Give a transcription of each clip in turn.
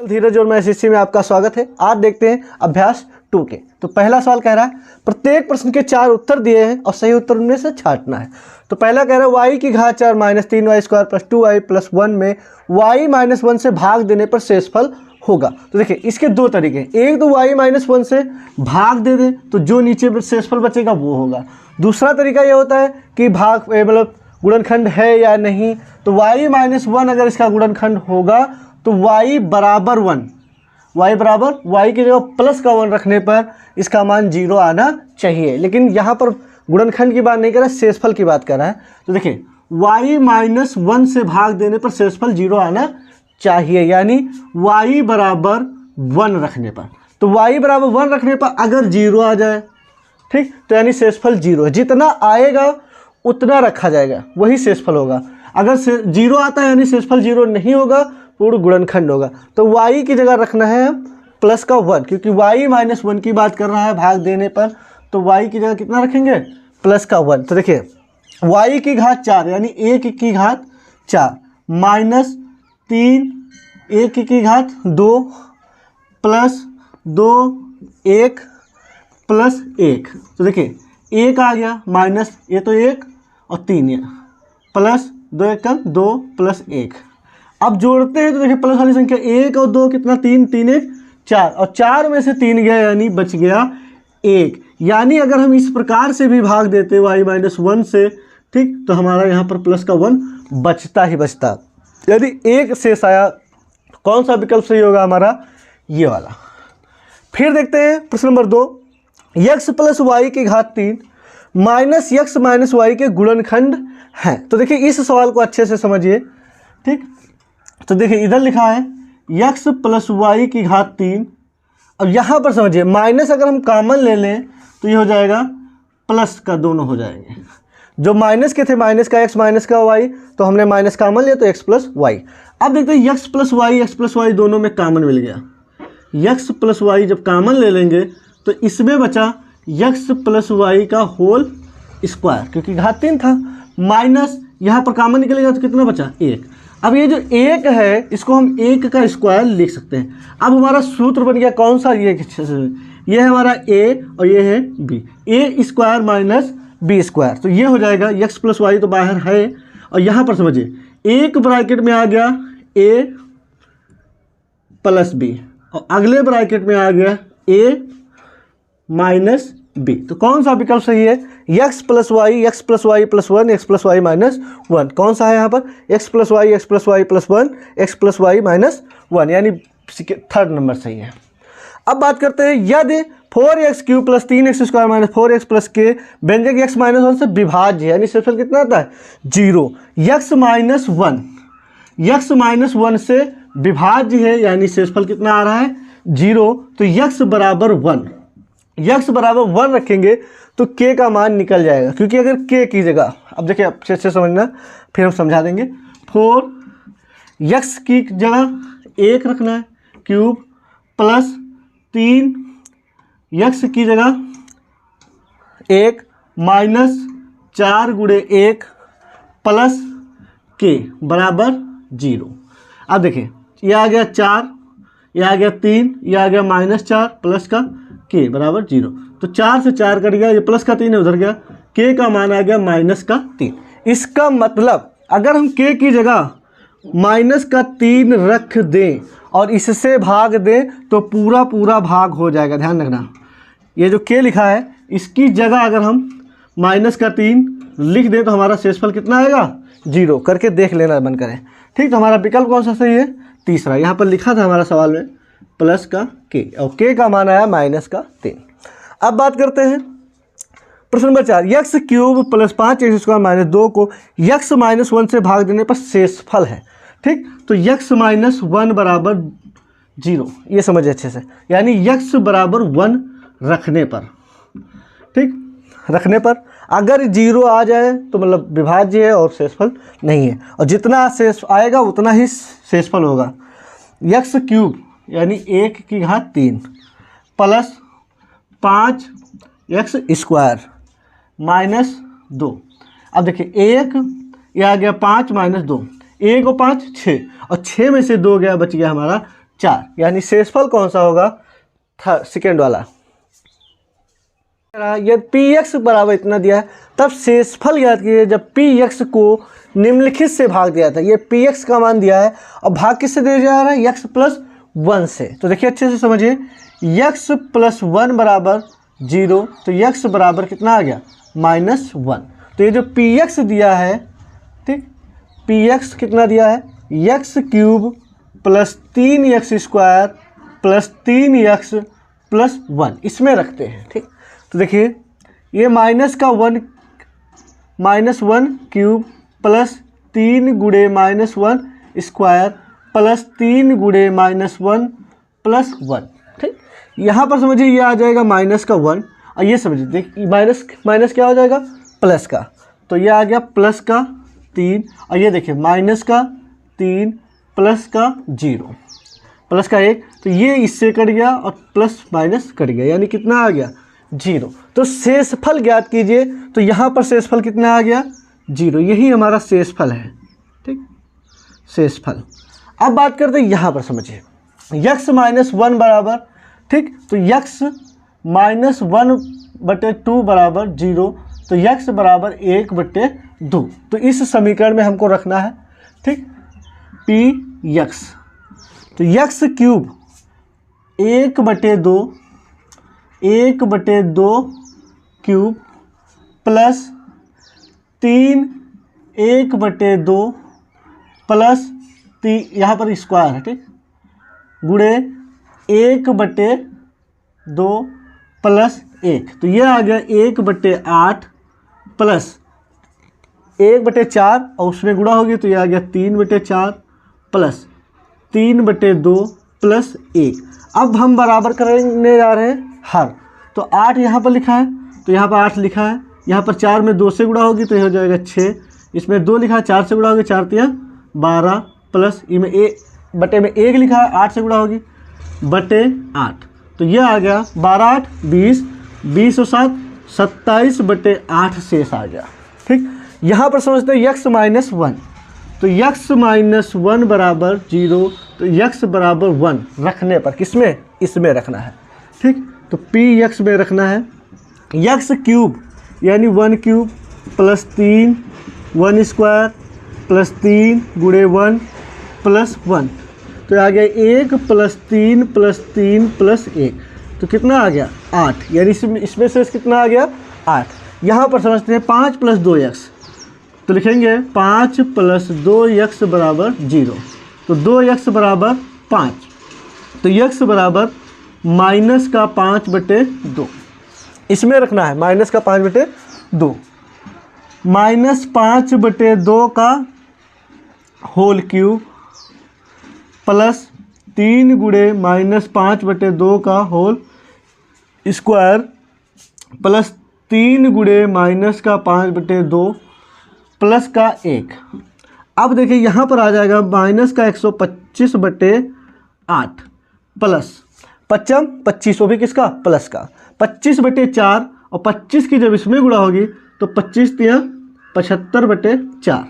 धीरज और मैं एसएससी में आपका स्वागत है। आज देखते हैं अभ्यास 2 के। तो पहला सवाल कह रहा है प्रत्येक प्रश्न के 4 उत्तर दिए हैं और सही उत्तर उनमें से छांटना है। तो पहला कह रहा है y की घात 4 minus 3y² plus 2y plus 1 में y माइनस 1 से भाग देने पर शेषफल होगा। तो देखिए इसके दो तरीके हैं, एक तो y माइनस 1 से भाग दे दें तो जो नीचे शेषफल बचेगा वो होगा। दूसरा तरीका ये होता है कि भाग मतलब गुणनखंड है या नहीं, तो y माइनस 1 अगर इसका गुणनखंड होगा तो y बराबर 1, y बराबर y की जगह प्लस का 1 रखने पर इसका मान 0 आना चाहिए। लेकिन यहाँ पर गुणनखंड की बात नहीं कर रहा है, शेषफल की बात कर रहा है। तो देखिए y माइनस 1 से भाग देने पर शेषफल 0 आना चाहिए, यानी y बराबर 1 रखने पर। तो y बराबर 1 रखने पर अगर 0 आ जाए, ठीक, तो यानी शेषफल 0 है। जितना आएगा उतना रखा जाएगा, वही शेषफल होगा। अगर 0 आता है यानी शेषफल 0 नहीं होगा, पूर्ण गुणनखंड होगा। तो y की जगह रखना है प्लस का 1, क्योंकि y माइनस 1 की बात कर रहा है भाग देने पर, तो y की जगह कितना रखेंगे, प्लस का 1। तो देखिए y की घात 4 यानी 1 की घात 4 माइनस 3 1 की घात 2 प्लस 2 1 प्लस 1। तो देखिए 1 आ गया माइनस ये तो 1 और 3 है प्लस 2 1 का 2 प्लस 1। अब जोड़ते हैं तो देखिए प्लस वाली संख्या 1 और 2 कितना 3 3 1 4 और 4 में से 3 गया यानी बच गया 1। यानी अगर हम इस प्रकार से भी भाग देते y माइनस 1 से, ठीक, तो हमारा यहाँ पर प्लस का 1 बचता ही बचता। यदि 1 शेष आया, कौन सा विकल्प सही होगा हमारा, ये वाला। फिर देखते हैं प्रश्न नंबर 2, x प्लस वाई की घात 3 माइनस x माइनस वाई के गुणनखंड हैं। तो देखिए इस सवाल को अच्छे से समझिए, ठीक। तो देखिए इधर लिखा है x प्लस वाई की घात 3, अब यहाँ पर समझिए माइनस अगर हम कॉमन ले लें तो ये हो जाएगा प्लस का, दोनों हो जाएंगे। जो माइनस के थे माइनस का x माइनस का y, तो हमने माइनस कॉमन लिया तो x प्लस वाई। अब देखते हैं x प्लस वाई दोनों में कॉमन मिल गया। x प्लस वाई जब कॉमन ले लेंगे तो इसमें बचा x प्लस वाई का होल स्क्वायर, क्योंकि घात 3 था, माइनस यहाँ पर कॉमन निकलेगा तो कितना बचा 1। अब ये जो 1 है इसको हम 1 का स्क्वायर लिख सकते हैं। अब हमारा सूत्र बन गया कौन सा, ये है हमारा a और ये है b, a square minus b square. तो ये हो जाएगा x प्लस वाई तो बाहर है, और यहाँ पर समझिए एक ब्रैकेट में आ गया a प्लस b और अगले ब्रैकेट में आ गया a माइनस b। तो कौन सा विकल्प सही है, x plus y plus 1 x plus y minus 1। कौन सा है यहाँ पर, x plus y plus 1 x plus y minus 1, यानी थर्ड नंबर सही है। अब बात करते हैं यदि 4x³ plus 3x² minus 4x plus के व्यंजक x माइनस 1 से विभाज्य है, यानी शेषफल कितना आता है 0। x माइनस 1 से विभाज्य है, यानी शेषफल कितना आ रहा है 0। तो x बराबर 1 रखेंगे तो k का मान निकल जाएगा, क्योंकि अगर k की जगह, अब देखिए अच्छे से समझना फिर हम समझा देंगे, 4x की जगह 1 रखना है क्यूब प्लस 3x की जगह 1 माइनस 4 गुणे 1 प्लस k बराबर 0। अब देखिए ये आ गया 4, ये आ गया 3, ये आ गया माइनस 4 प्लस का k बराबर 0। तो 4 से 4 कट गया, ये प्लस का 3 है उधर गया, k का मान आ गया माइनस का 3। इसका मतलब अगर हम k की जगह माइनस का 3 रख दें और इससे भाग दें तो पूरा भाग हो जाएगा। ध्यान रखना, ये जो k लिखा है इसकी जगह अगर हम माइनस का 3 लिख दें तो हमारा शेषफल कितना आएगा 0। करके देख लेना बंद करें, ठीक। तो हमारा विकल्प कौन सा सही है, तीसरा। यहाँ पर लिखा था हमारा सवाल में प्लस का k और k का मान आया माइनस का 3। अब बात करते हैं प्रश्न number 4, x³ plus 5x² minus 2 को x माइनस 1 से भाग देने पर शेषफल है, ठीक। तो x माइनस 1 बराबर 0, ये समझिए अच्छे से, यानी x बराबर 1 रखने पर, ठीक, रखने पर अगर 0 आ जाए तो मतलब विभाज्य है और शेषफल नहीं है, और जितना शेष आएगा उतना ही शेषफल होगा। x³ यानी 1 की घात 3 प्लस 5x² माइनस 2। अब देखिए 1 ये आ गया 5 माइनस 2, 1 और 5 6 और 6 में से 2 गया, बच गया हमारा 4, यानी शेषफल कौन सा होगा? सेकेंड वाला। यदि पी एक्स बराबर इतना दिया है तब शेषफल याद कीजिए जब पी एक्स को निम्नलिखित से भाग दिया था। ये पी एक्स का मान दिया है और भाग किससे दिया जा रहा है? x प्लस 1 से। तो देखिए अच्छे से समझिए, x प्लस 1 बराबर 0, तो x बराबर कितना आ गया? -1। तो ये जो पी एक्स दिया है, ठीक, पी एक्स कितना दिया है? x cube plus 3x square plus 3x plus 1, इसमें रखते हैं। ठीक, तो देखिए ये -1 क्यूब प्लस 3 गुणे -1 स्क्वायर प्लस 3 गुणे -1 प्लस 1। ठीक, यहाँ पर समझिए ये आ जाएगा -1 और ये समझिए देखिए माइनस क्या हो जाएगा? प्लस का। तो ये आ गया प्लस का 3 और ये देखिए -3 प्लस का 0 प्लस का 1, तो ये इससे कट गया और प्लस माइनस कट गया, यानी कितना आ गया? 0। तो शेषफल ज्ञात कीजिए, तो यहाँ पर शेषफल कितना आ गया? 0। यही हमारा शेषफल है। ठीक, शेषफल। अब बात करते हैं यहाँ पर, समझिए x -1 बराबर, ठीक, तो x -1/2 बराबर 0, तो x बराबर 1/2। तो इस समीकरण में हमको रखना है, ठीक, px, तो x cube 1/2 cube plus 3 1/2 plus 3, यहाँ पर स्क्वायर है, ठीक, गुणे 1/2 प्लस 1, तो ये आ गया 1/8 प्लस 1/4 और उसमें गुणा होगी तो ये आ गया 3/4 प्लस 3/2 प्लस 1। अब हम बराबर करने जा रहे हैं हर, तो 8 यहाँ पर लिखा है तो यहाँ पर 8 लिखा है, यहाँ पर 4 में 2 से गुणा होगी तो ये हो जाएगा 6, इसमें 2 लिखा है 4 से गुणा होगी 4 3 12 प्लस इनमें 1 लिखा है 8 से गुणा होगी बटे 8, तो ये आ गया 12 8 20, 20 और 7 27/8 शेष आ गया। ठीक, यहाँ पर समझते हैं x -1, तो x -1 बराबर 0, तो x बराबर 1 रखने पर किसमें? इसमें रखना है। ठीक, तो px में रखना है x क्यूब यानी 1 क्यूब प्लस 3 1 स्क्वायर प्लस 3 गुणे 1 प्लस 1, तो आ गया 1 प्लस 3 प्लस 3 प्लस 1, तो कितना आ गया? 8, यानी इसमें से कितना आ गया? 8। यहाँ पर समझते हैं 5 + 2x, तो लिखेंगे 5 + 2x बराबर 0, तो 2x बराबर 5, तो x बराबर -5/2, इसमें रखना है -5/2, -5/2 का होल क्यूब प्लस 3 गुणे -5/2 का होल स्क्वायर प्लस 3 गुणे -5/2 प्लस का 1। अब देखिए यहाँ पर आ जाएगा -125/8 प्लस 25, वो भी किसका? प्लस का 25/4, और 25 की जब इसमें गुणा होगी तो 25 × 75/4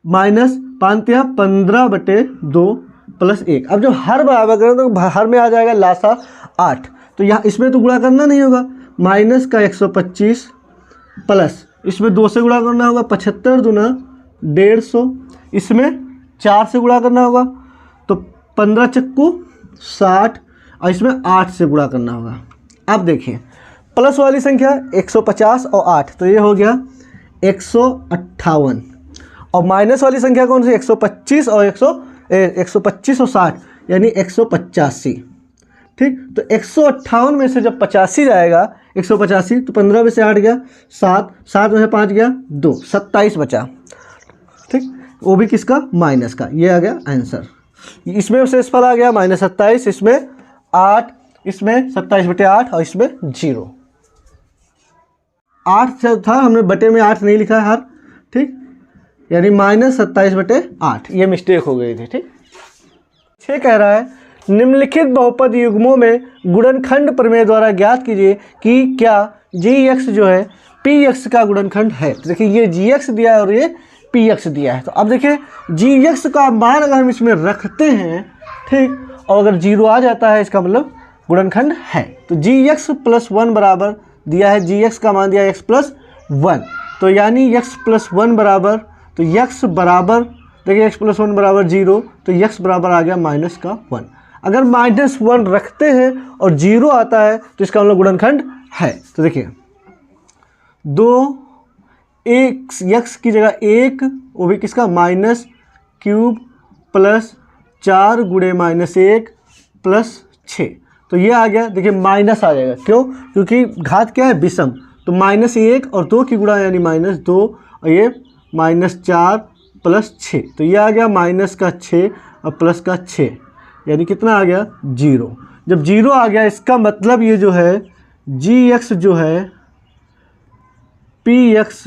माइनस 5 × 15/2 प्लस 1। अब जब हर बराबर करें तो हर में आ जाएगा लासा 8, तो यहाँ इसमें तो गुणा करना नहीं होगा, -125 प्लस इसमें 2 से गुणा करना होगा 75 दूना 150, इसमें 4 से गुणा करना होगा तो 15 चक्कू 60 और इसमें 8 से गुणा करना होगा। अब देखिए प्लस वाली संख्या 150 और 8, तो ये हो गया 158, और माइनस वाली संख्या कौन सी? 125 और 60 यानी 185। ठीक, तो 158 में से जब 85 जाएगा 185, तो 15 में से 8 गया 7, 7 में से 5 गया 2, 27 बचा। ठीक, वो भी किसका? माइनस का। ये आ गया आंसर। इसमें शेषफल आ गया -27, इसमें 8, इसमें 27/8 और इसमें 0। 8 था, हमने बटे में 8 नहीं लिखा है हर, ठीक, यानी -27/8, ये मिस्टेक हो गई थी। ठीक, 6 कह रहा है निम्नलिखित बहुपद युग्मों में गुणनखंड प्रमेय द्वारा ज्ञात कीजिए कि क्या gx जो है px का गुणनखंड है। तो देखिए ये gx दिया है और ये पी एक्स दिया है। तो अब देखिए जी एक्स का मान अगर हम इसमें रखते हैं, ठीक, और अगर 0 आ जाता है इसका मतलब गुणनखंड है। तो जी एक्स प्लस 1 बराबर दिया है, जी एक्स का मान दिया है एक्स प्लस 1, तो यानी एक्स प्लस 1 बराबर, तो एक्स बराबर देखिए एक्स प्लस 1 बराबर 0, तो एक्स बराबर आ गया माइनस का 1। अगर माइनस 1 रखते हैं और 0 आता है तो इसका मतलब गुणनखंड है। तो देखिए 2 एक्स की जगह 1, वो भी किसका माइनस क्यूब प्लस 4 गुणे माइनस 1 प्लस 6, तो ये आ गया। देखिए माइनस आ जाएगा, क्यों? क्योंकि घात क्या है, विषम, तो -1 और 2 की गुणा यानी -2, और ये -4 प्लस 6, तो ये आ गया माइनस का 6 और प्लस का 6, यानी कितना आ गया 0। जब 0 आ गया इसका मतलब ये जो है जी एक्स जो है पी एक्स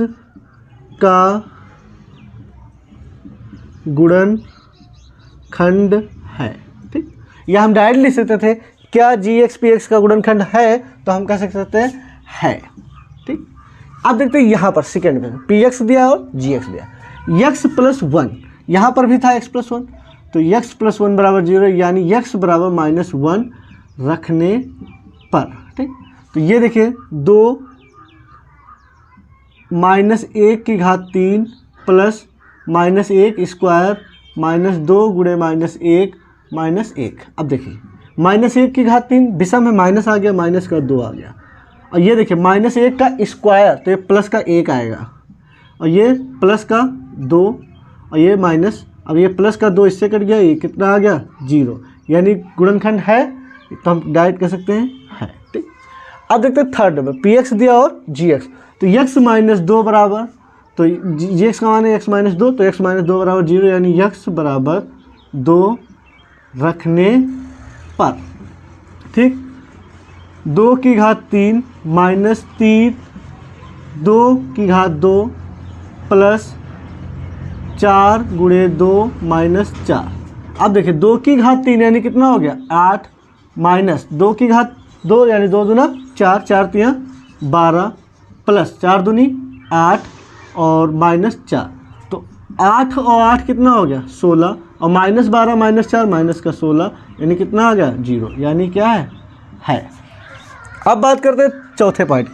का गुणनखंड है, ठीक। या हम डायरेक्ट लिख सकते थे क्या जी एक्स पी एक्स का गुणनखंड है, तो हम कह सकते हैं है, ठीक। अब देखते हैं यहाँ पर सेकेंड में पी एक्स दिया और जी एक्स दिया, एक्स प्लस 1 यहाँ पर भी था एक्स प्लस 1, तो एक्स प्लस 1 बराबर 0, यानी एक्स बराबर -1 रखने पर, ठीक। तो ये देखिए 2 -1 की घात 3 प्लस -1 स्क्वायर -2 गुणे -1 -1। अब देखिए -1 की घात 3 विषम है, माइनस आ गया, माइनस का 2 आ गया, और ये देखिए -1 का स्क्वायर, तो ये प्लस का 1 आएगा, और ये प्लस का 2, और ये माइनस, अब ये प्लस का 2 इससे कट गया, ये कितना आ गया 0, यानी गुणनखंड है, तो हम डायरेक्ट कह सकते हैं है, ठीक। अब देखते हैं थर्ड में पी एक्स दिया और जी एक्स, तो x -2 बराबर, तो जी एक्स का मान है x -2, तो x -2 बराबर 0, यानी x बराबर 2 रखने पर, ठीक। 2 की घात 3 -3 2 की घात 2 प्लस 4 गुणे 2 -4। अब देखिए 2 की घात 3 यानी कितना हो गया 8, माइनस 2 की घात 2 यानी 2 दूना 4, 4 तियां 12 प्लस 4 दूनी 8 और -4, तो 8 और 8 कितना हो गया 16, और -12 -4 माइनस का 16, यानी कितना आ गया 0, यानी क्या है। अब बात करते हैं चौथे पॉइंट,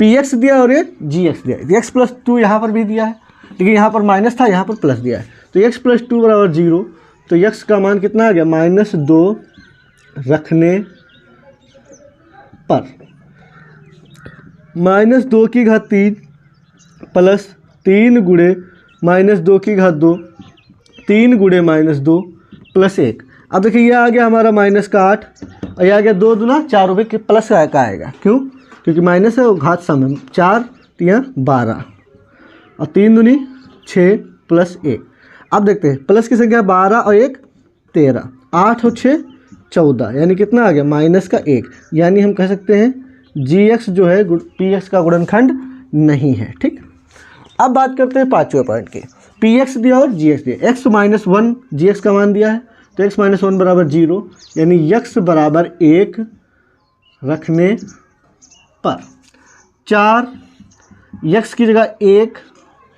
पी एक्स दिया और ये जी एक्स दिया, एक्स प्लस 2 यहाँ पर भी दिया है, लेकिन यहाँ पर माइनस था, यहाँ पर प्लस दिया है, तो x प्लस 2 बराबर 0, तो x का मान कितना आ गया -2 रखने पर, -2 की घात 3 प्लस 3 गुणे -2 की घात 2, 3 गुणे -2 प्लस 1। अब देखिए ये आ गया हमारा माइनस का 8, और ये आ गया 2 दूना 4 रुपये के प्लस का आएगा, क्यों? क्योंकि माइनस है और घात सम है, 4 तियां 12 और 3 दूनी 6 प्लस 1। अब देखते हैं प्लस की संख्या 12 और 1 13, 8 और 6 14, यानी कितना आ गया -1, यानी हम कह सकते हैं जी एक्स जो है पी एक्स का गुणनखंड नहीं है, ठीक। अब बात करते हैं पाँचवें पॉइंट की, पी एक्स दिया और जी एक्स दिया, x -1 जी एक्स का मान दिया है, तो x -1 बराबर 0, यानी x बराबर 1 रखने पर 4 x की जगह 1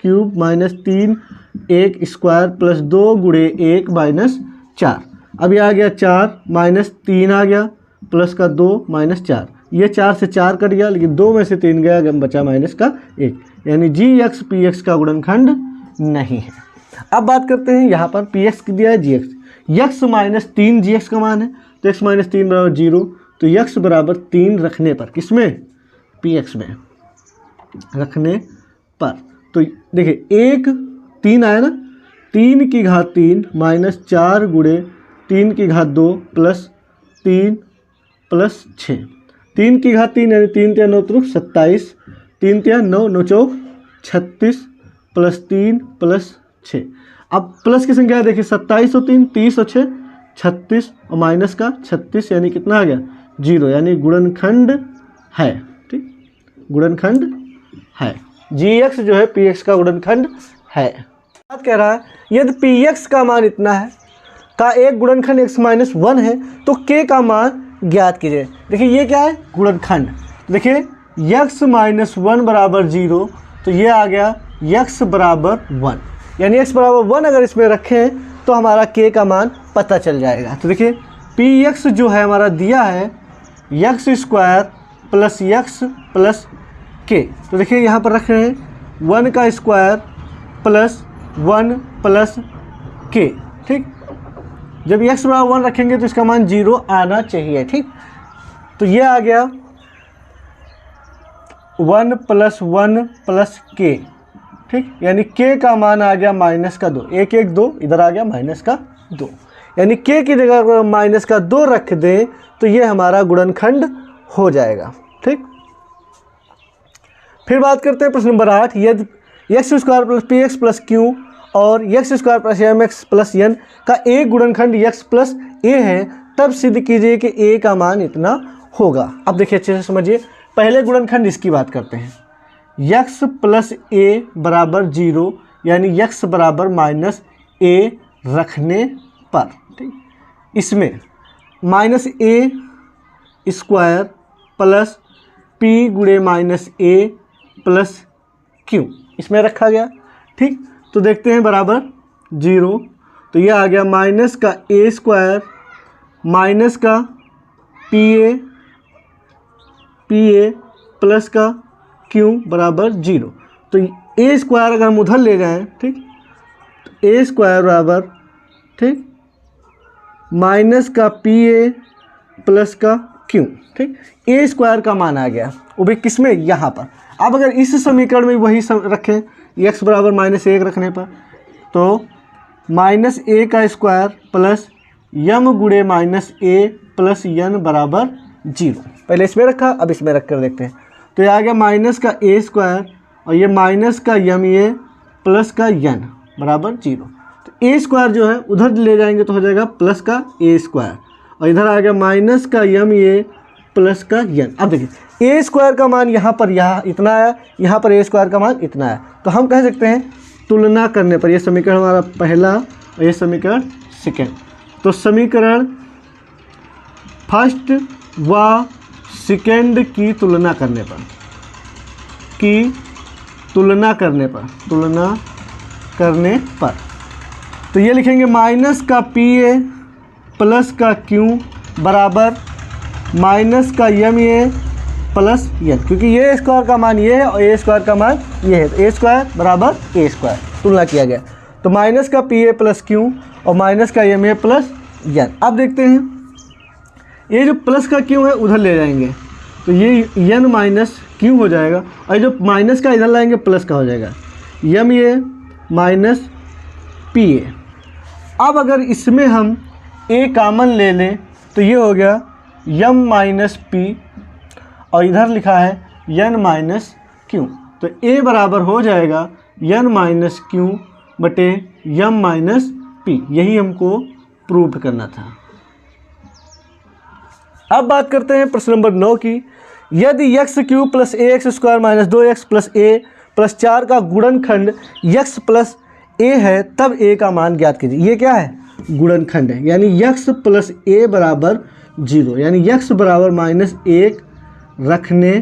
क्यूब -3 1 स्क्वायर प्लस 2 गुणे 1 -4। अब ये आ गया 4 -3 आ गया प्लस का 2 -4, ये 4 से 4 कट गया, लेकिन 2 में से 3 गया, बचा माइनस का 1, यानी जी एक्स पी एक्स का गुणनखंड नहीं है। अब बात करते हैं यहाँ पर पी एक्स दिया है जी एक्स, x -3 जी एक्स का मान है, तो x -3 बराबर 0, तो x बराबर 3 रखने पर, किसमें पी एक्स में रखने पर, तो देखिए 1 3 आया ना, 3 की घात 3 -4 गुणे 3 की घात 2 प्लस 3 प्लस 6, 3 की घात 3 यानी 3 तिया 9 त्रुक 27, 3 तिया 9 9 चौक 36 प्लस 3 प्लस 6। अब प्लस की संख्या देखिए 27 और 3 30 और 6 36 और माइनस का 36, यानी कितना आ गया 0, यानी गुणनखंड है, ठीक, गुणनखंड है, जी एक्स जो है पी एक्स का गुणनखंड है। बात कह रहा है यदि पी एक्स का मान इतना है का एक गुणनखंड x -1 है, तो k का मान ज्ञात कीजिए। देखिए ये क्या है गुणनखंड, देखिए x -1 बराबर 0, तो ये आ गया x बराबर 1, यानी x बराबर 1 अगर इसमें रखें तो हमारा k का मान पता चल जाएगा। तो देखिए px जो है हमारा दिया है x square plus x plus k। तो देखिए यहाँ पर रख रहे हैं 1 का स्क्वायर प्लस 1 प्लस k। ठीक, जब x बराबर 1 रखेंगे तो इसका मान 0 आना चाहिए। ठीक, तो ये आ गया 1 प्लस 1 प्लस k। ठीक, यानी k का मान आ गया माइनस का 2, 1 1 2, इधर आ गया माइनस का 2, यानी k की जगह अगर माइनस का 2 रख दें तो ये हमारा गुणनखंड हो जाएगा। ठीक, फिर बात करते हैं प्रश्न नंबर 8। यदि x square plus p x plus q और x square plus m x plus n का एक गुणनखंड एक्स प्लस ए है तब सिद्ध कीजिए कि ए का मान इतना होगा। अब देखिए अच्छे से समझिए, पहले गुणनखंड इसकी बात करते हैं। x प्लस ए बराबर 0 यानी x बराबर माइनस ए रखने पर। ठीक, इसमें माइनस ए स्क्वायर प्लस पी गुणे माइनस ए प्लस क्यू इसमें रखा गया। ठीक, तो देखते हैं बराबर 0, तो ये आ गया माइनस का ए स्क्वायर माइनस का पी ए प्लस का क्यू बराबर 0। तो ए स्क्वायर अगर हम उधर ले जाएं, ठीक, तो ए स्क्वायर बराबर, ठीक, माइनस का पी ए प्लस का क्यू। ठीक, ए स्क्वायर का मान आ गया, वो भी किस में, यहाँ पर। अब अगर इस समीकरण में वही रखें x बराबर माइनस 1 रखने पर, तो माइनस ए का स्क्वायर प्लस यम गुणे माइनस ए प्लस यन बराबर 0। पहले इसमें रखा, अब इसमें रख कर देखते हैं। तो ये आ गया माइनस का ए स्क्वायर और ये माइनस का यम ए प्लस का यन बराबर 0। तो ए स्क्वायर जो है उधर ले जाएंगे तो हो जाएगा प्लस का ए स्क्वायर और इधर आ गया माइनस का यम ए प्लस का यन। अब देखिए ए स्क्वायर का मान यहाँ पर इतना आया, यहाँ पर ए स्क्वायर का मान इतना आया। तो हम कह सकते हैं तुलना करने पर, यह समीकरण हमारा पहला और ये समीकरण सेकेंड। तो समीकरण फर्स्ट व सेकेंड की तुलना करने पर, तो ये लिखेंगे माइनस का पी ए प्लस का क्यू बराबर माइनस का यम ए प्लस यन, क्योंकि ये स्क्वायर का मान ये है और ए स्क्वायर का मान ये है, तो ए स्क्वायर बराबर ए स्क्वायर तुलना किया गया। तो माइनस का पी ए प्लस क्यू और माइनस का यम ए प्लस यन। अब देखते हैं ये जो प्लस का क्यू है उधर ले जाएंगे तो ये यन माइनस क्यू हो जाएगा और जो माइनस का इधर लाएंगे प्लस का हो जाएगा यम ए माइनस पी ए। अब अगर इसमें हम ए कामन ले लें तो ये हो गया यम माइनस पी और इधर लिखा है यन माइनस क्यू। तो ए बराबर हो जाएगा यन माइनस क्यू बटे यम माइनस पी। यही हमको प्रूव करना था। अब बात करते हैं प्रश्न नंबर 9 की। यदि x cube plus a x square minus 2x plus a plus 4 का गुणनखंड x प्लस ए है तब a का मान ज्ञात कीजिए। ये क्या है? गुणनखंड है, यानी x प्लस ए बराबर 0, यानी x बराबर माइनस 1 रखने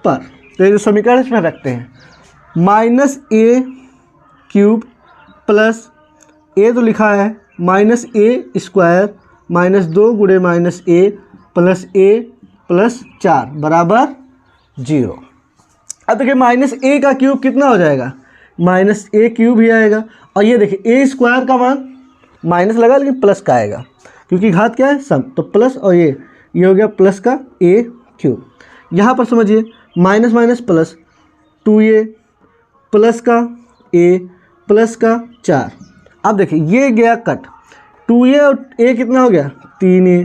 पर। तो ये जो समीकरण इसमें रखते हैं माइनस ए क्यूब प्लस ए तो लिखा है माइनस ए स्क्वायर माइनस 2 गुणे माइनस ए प्लस 4 बराबर 0। अब देखिए माइनस ए का क्यूब कितना हो जाएगा? माइनस ए क्यूब ही आएगा। और ये देखिए ए स्क्वायर का मान माइनस लगा लेकिन प्लस का आएगा क्योंकि घात क्या है? सम। तो प्लस और ये हो गया प्लस का ए क्यूब। यहाँ पर समझिए minus minus plus 2a plus का a प्लस का 4। अब देखिए ये गया कट, 2a और a कितना हो गया? 3a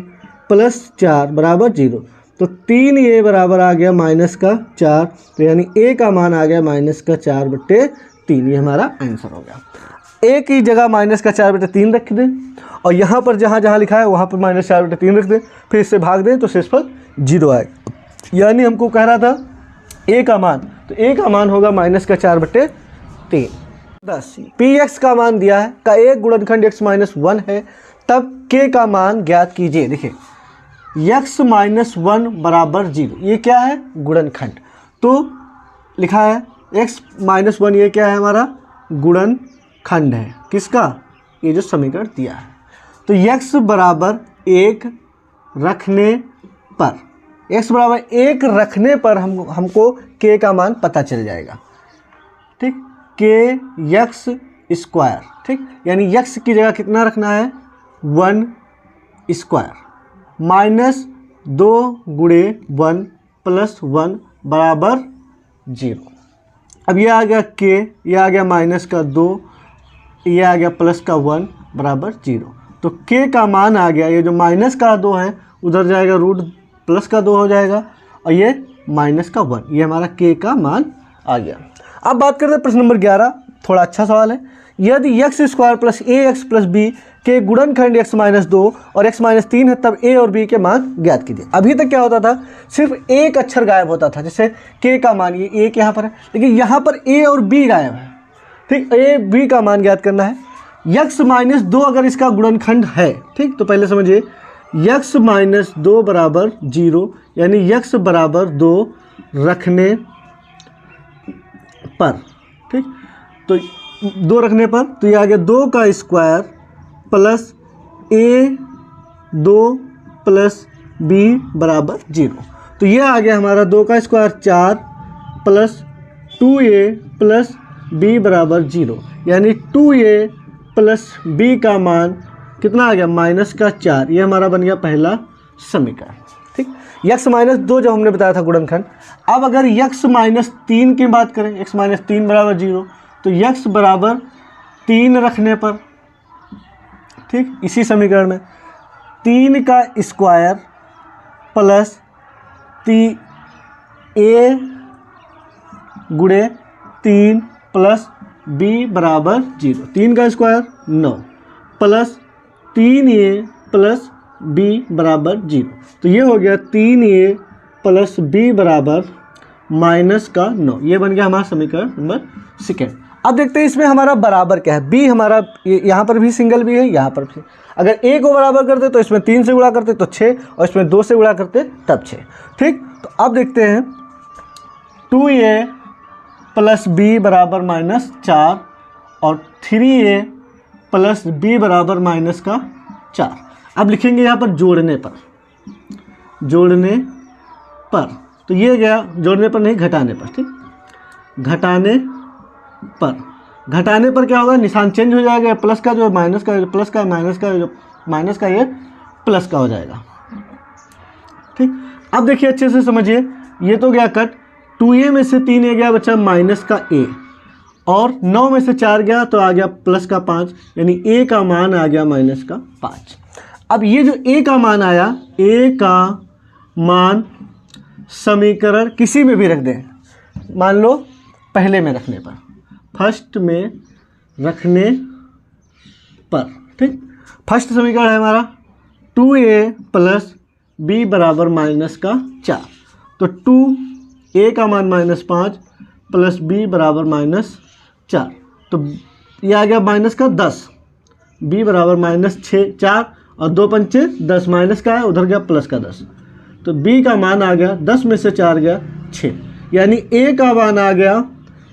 प्लस 4 बराबर 0। तो 3a बराबर आ गया माइनस का 4, तो यानी a का मान आ गया माइनस का 4/3। ये हमारा आंसर हो गया। a की जगह माइनस का 4/3 रख दें और यहाँ पर जहाँ जहाँ लिखा है वहाँ पर माइनस 4/3 रख दें, फिर इससे भाग दें तो शेषफल 0 आएगा। यानी हमको कह रहा था a का मान, तो a का मान होगा माइनस का 4/3। 10 px का मान दिया है का एक गुणनखंड x माइनस 1 है तब k का मान ज्ञात कीजिए। देखिए x माइनस 1 बराबर 0, ये क्या है? गुणनखंड। तो लिखा है x माइनस 1, ये क्या है? हमारा गुणनखंड खंड है। किसका? ये जो समीकरण दिया है। तो x बराबर 1 रखने पर, x बराबर 1 रखने पर हमको k का मान पता चल जाएगा। ठीक, k x स्क्वायर, ठीक, यानी x की जगह कितना रखना है? 1 स्क्वायर माइनस 2 गुणे 1 प्लस 1 बराबर 0। अब ये आ गया k, ये आ गया माइनस का 2, ये आ गया प्लस का 1 बराबर 0। तो k का मान आ गया, ये जो माइनस का 2 है उधर जाएगा, रूट प्लस का 2 हो जाएगा, और ये माइनस का 1, ये हमारा k का मान आ गया। अब बात करते हैं प्रश्न नंबर 11। थोड़ा अच्छा सवाल है। यदि x square plus a x plus B के गुणनखंड x माइनस 2 और x माइनस 3 है, तब a और b के मान ज्ञात कीजिए। अभी तक क्या होता था? सिर्फ एक अक्षर गायब होता था, जैसे k का मान, ये एक यहाँ पर है, लेकिन यहाँ पर a और b गायब है। ठीक, a b का मान ज्ञात करना है। x माइनस 2 अगर इसका गुणनखंड है, ठीक, तो पहले समझिए x माइनस 2 बराबर 0, यानी x बराबर 2 रखने पर, ठीक, तो 2 रखने पर, तो ये आ गया 2 का square plus a 2 plus b बराबर 0। तो ये आ गया हमारा 2 का square 4 plus 2a plus b बराबर 0, यानी 2a प्लस b का मान कितना आ गया? माइनस का 4। ये हमारा बन गया पहला समीकरण। ठीक, x माइनस 2 जब हमने बताया था गुणनखंड। अब अगर x माइनस 3 की बात करें, x माइनस 3 बराबर 0, तो x बराबर 3 रखने पर, ठीक, इसी समीकरण में 3 का स्क्वायर प्लस a गुणे 3 प्लस b बराबर 0, 3 का square 9 plus 3a plus b बराबर 0। तो ये हो गया 3a प्लस b बराबर माइनस का 9। ये बन गया हमारा समीकरण नंबर सेकेंड। अब देखते हैं इसमें हमारा बराबर क्या है। b हमारा यहाँ पर भी सिंगल भी है, यहाँ पर भी। अगर a को बराबर करते तो इसमें 3 से गुणा करते तो 6, और इसमें 2 से गुणा करते तब 6। ठीक, तो अब देखते हैं 2a प्लस b बराबर माइनस 4 और 3a प्लस b बराबर माइनस का 4। अब लिखेंगे यहाँ पर जोड़ने पर, जोड़ने पर, तो ये गया जोड़ने पर नहीं, घटाने पर। ठीक, घटाने पर, घटाने पर क्या होगा? निशान चेंज हो जाएगा, प्लस का जो माइनस का, प्लस का माइनस का, जो माइनस का ये प्लस का हो जाएगा। ठीक, अब देखिए अच्छे से समझिए, ये तो गया कट, 2a में से 3a गया, बचा माइनस का a, और 9 में से 4 गया तो आ गया प्लस का 5, यानी a का मान आ गया माइनस का 5। अब ये जो a का मान आया, a का मान समीकरण किसी में भी रख दें, मान लो पहले में रखने पर, फर्स्ट में रखने पर। ठीक, फर्स्ट समीकरण है हमारा 2a प्लस b बराबर माइनस का 4, तो 2a का मान माइनस 5 प्लस b बराबर माइनस 4, तो ये आ गया माइनस का 10, b बराबर माइनस 6, 4 और 2 पंचे 10, माइनस का है उधर गया प्लस का 10, तो b का मान आ गया 10 में से 4 गया 6, यानी a का मान आ गया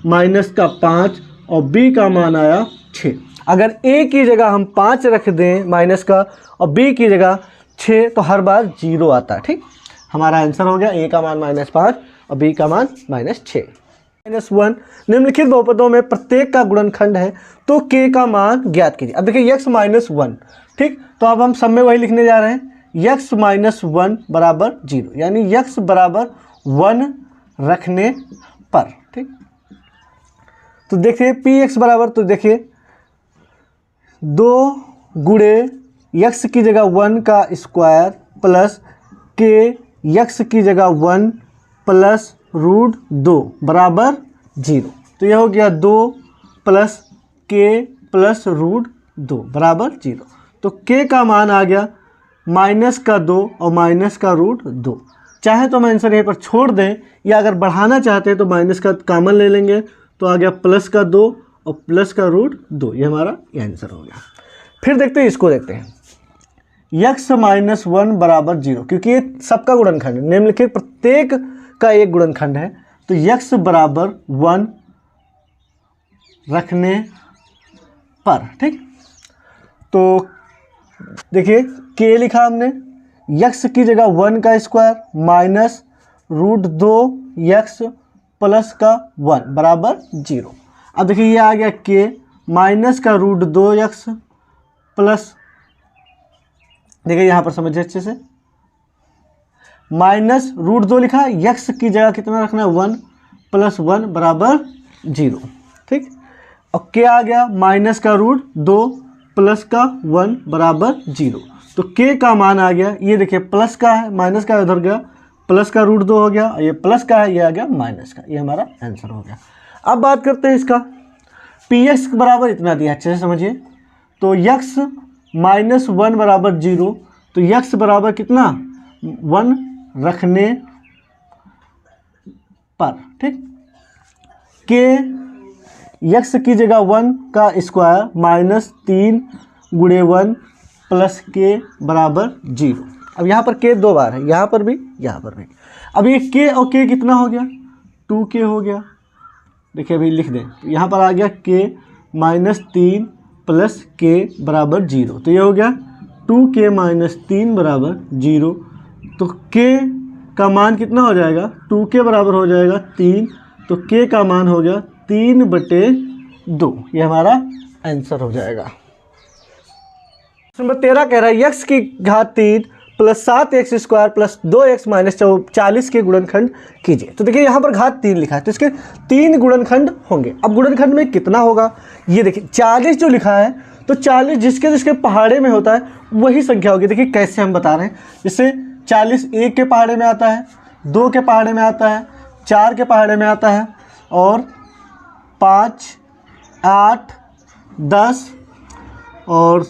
माइनस का 5 और b का मान आया 6। अगर a की जगह हम 5 रख दें माइनस का और b की जगह 6, तो हर बार 0 आता है। ठीक, हमारा आंसर हो गया a का मान -5 और b का मान -6। -1 निम्नलिखित बहुपदों में प्रत्येक का गुणनखंड है, तो k का मान ज्ञात कीजिए। अब देखिए x -1, ठीक, तो अब हम सब में वही लिखने जा रहे हैं, x -1 बराबर 0, यानी x बराबर 1 रखने पर। ठीक, तो देखिए px बराबर, तो देखिए 2 गुणे x की जगह 1 का स्क्वायर प्लस k x की जगह 1 प्लस रूट 2 बराबर 0, तो यह हो गया 2 प्लस k प्लस रूट 2 बराबर 0। तो k का मान आ गया माइनस का 2 और माइनस का रूट 2। चाहे तो हम आंसर यहीं पर छोड़ दें, या अगर बढ़ाना चाहते हैं तो माइनस का कॉमन ले लेंगे, तो आ गया प्लस का 2 और प्लस का रूट 2, ये हमारा आंसर हो गया। फिर देखते हैं, इसको देखते हैं, x -1 बराबर 0, क्योंकि ये सबका गुणनखंड है, निम्नलिखित प्रत्येक का एक गुणनखंड है, तो x बराबर 1 रखने पर। ठीक, तो देखिए के लिखा हमने, यक्स की जगह 1 का स्क्वायर माइनस √2 प्लस का 1 बराबर 0। अब देखिए ये आ गया के माइनस का √2 प्लस, देखिए यहाँ पर समझिए अच्छे से, माइनस √2 लिखा, यक्स की जगह कितना रखना है 1 प्लस 1 बराबर 0। ठीक, और के आ गया माइनस का √2 प्लस का 1 बराबर 0। तो के का मान आ गया, ये देखिए प्लस का है, माइनस का उधर गया, प्लस का √2 हो गया, ये प्लस का है, ये आ गया माइनस का, ये हमारा आंसर हो गया। अब बात करते हैं इसका, पी एक्स बराबर इतना दिया, अच्छे से समझिए। तो यक्स माइनस 1 बराबर 0, तो यक्स बराबर कितना 1 रखने पर। ठीक, के यक्स की जगह 1 का स्क्वायर माइनस 3 गुणे 1 प्लस के बराबर 0। अब यहाँ पर के 2 बार है, यहाँ पर भी, यहाँ पर भी। अब ये के और के कितना हो गया 2k हो गया। देखिए अभी लिख दें, यहाँ पर आ गया के माइनस 3 प्लस के बराबर 0, तो ये हो गया 2k माइनस 3 बराबर 0। तो के का मान कितना हो जाएगा, 2k बराबर हो जाएगा 3, तो के का मान हो गया 3/2, ये हमारा आंसर हो जाएगा। नंबर 13 कह रहा है यक्स की घात 3 plus 7x square plus 2x minus 40 के गुणनखंड कीजिए। तो देखिए यहाँ पर घात 3 लिखा है, तो इसके 3 गुणनखंड होंगे। अब गुणनखंड में कितना होगा, ये देखिए 40 जो लिखा है, तो 40 जिसके जिसके पहाड़े में होता है वही संख्या होगी। देखिए कैसे हम बता रहे हैं, जैसे 40 1 के पहाड़े में आता है, 2 के पहाड़े में आता है, 4 के पहाड़े में आता है, और 5, 8, 10 और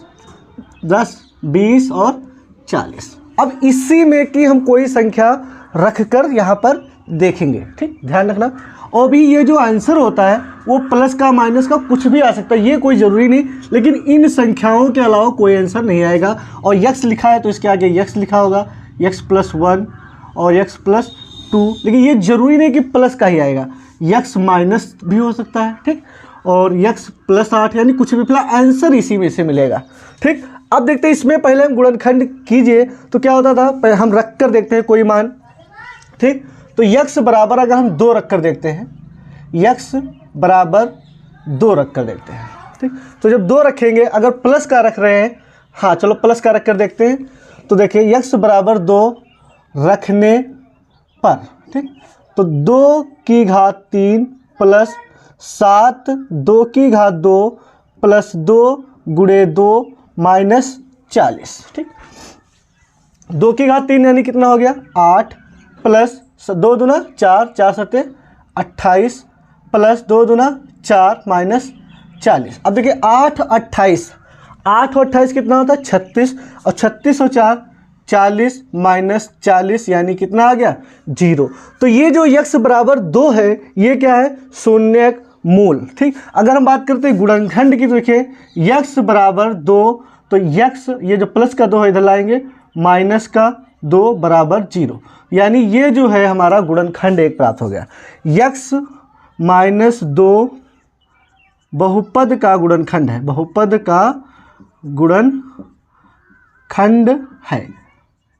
10, 20 और 40। अब इसी में की हम कोई संख्या रखकर यहाँ पर देखेंगे। ठीक, ध्यान रखना। और भी ये जो आंसर होता है वो प्लस का माइनस का कुछ भी आ सकता है, ये कोई ज़रूरी नहीं, लेकिन इन संख्याओं के अलावा कोई आंसर नहीं आएगा। और यक्स लिखा है तो इसके आगे यक्स लिखा होगा, यक्स प्लस 1 और यक्स प्लस 2, लेकिन ये ज़रूरी नहीं कि प्लस का ही आएगा, यक्स माइनस भी हो सकता है। ठीक, और यक्स प्लस 8, यानी कुछ भी, फिलहाल आंसर इसी में से मिलेगा। ठीक, अब देखते हैं इसमें पहले हम गुणनखंड कीजिए तो क्या होता था, हम रख कर देखते हैं कोई मान। ठीक, तो यक्स बराबर अगर हम 2 रख कर देखते हैं, यक्स बराबर 2 रख कर देखते हैं। ठीक, तो जब 2 रखेंगे, अगर प्लस का रख रहे हैं, हाँ चलो प्लस का रख कर देखते हैं, तो देखिए यक्स बराबर 2 रखने पर। ठीक, तो 2 की घात 3 प्लस 7 2 की घात 2 प्लस 2 गुणे 2 माइनस 40। ठीक, 2 की घात 3 यानी कितना हो गया 8 प्लस 2 दूना 4, 4 सत्ते 28 प्लस 2 दूना 4 माइनस 40। अब देखिए 8 28, 8 और 28 कितना होता है 36, और 36 और 4 40 माइनस 40 यानी कितना आ गया 0। तो ये जो यक्स बराबर 2 है, ये क्या है शून्य मूल। ठीक, अगर हम बात करते हैं गुणनखंड की, तो देखिए यक्स बराबर 2, तो यक्स ये जो प्लस का 2 है इधर लाएंगे, माइनस का 2 बराबर 0, यानी ये जो है हमारा गुणनखंड एक प्राप्त हो गया। यक्स माइनस 2 बहुपद का गुणनखंड है, बहुपद का गुणनखंड है,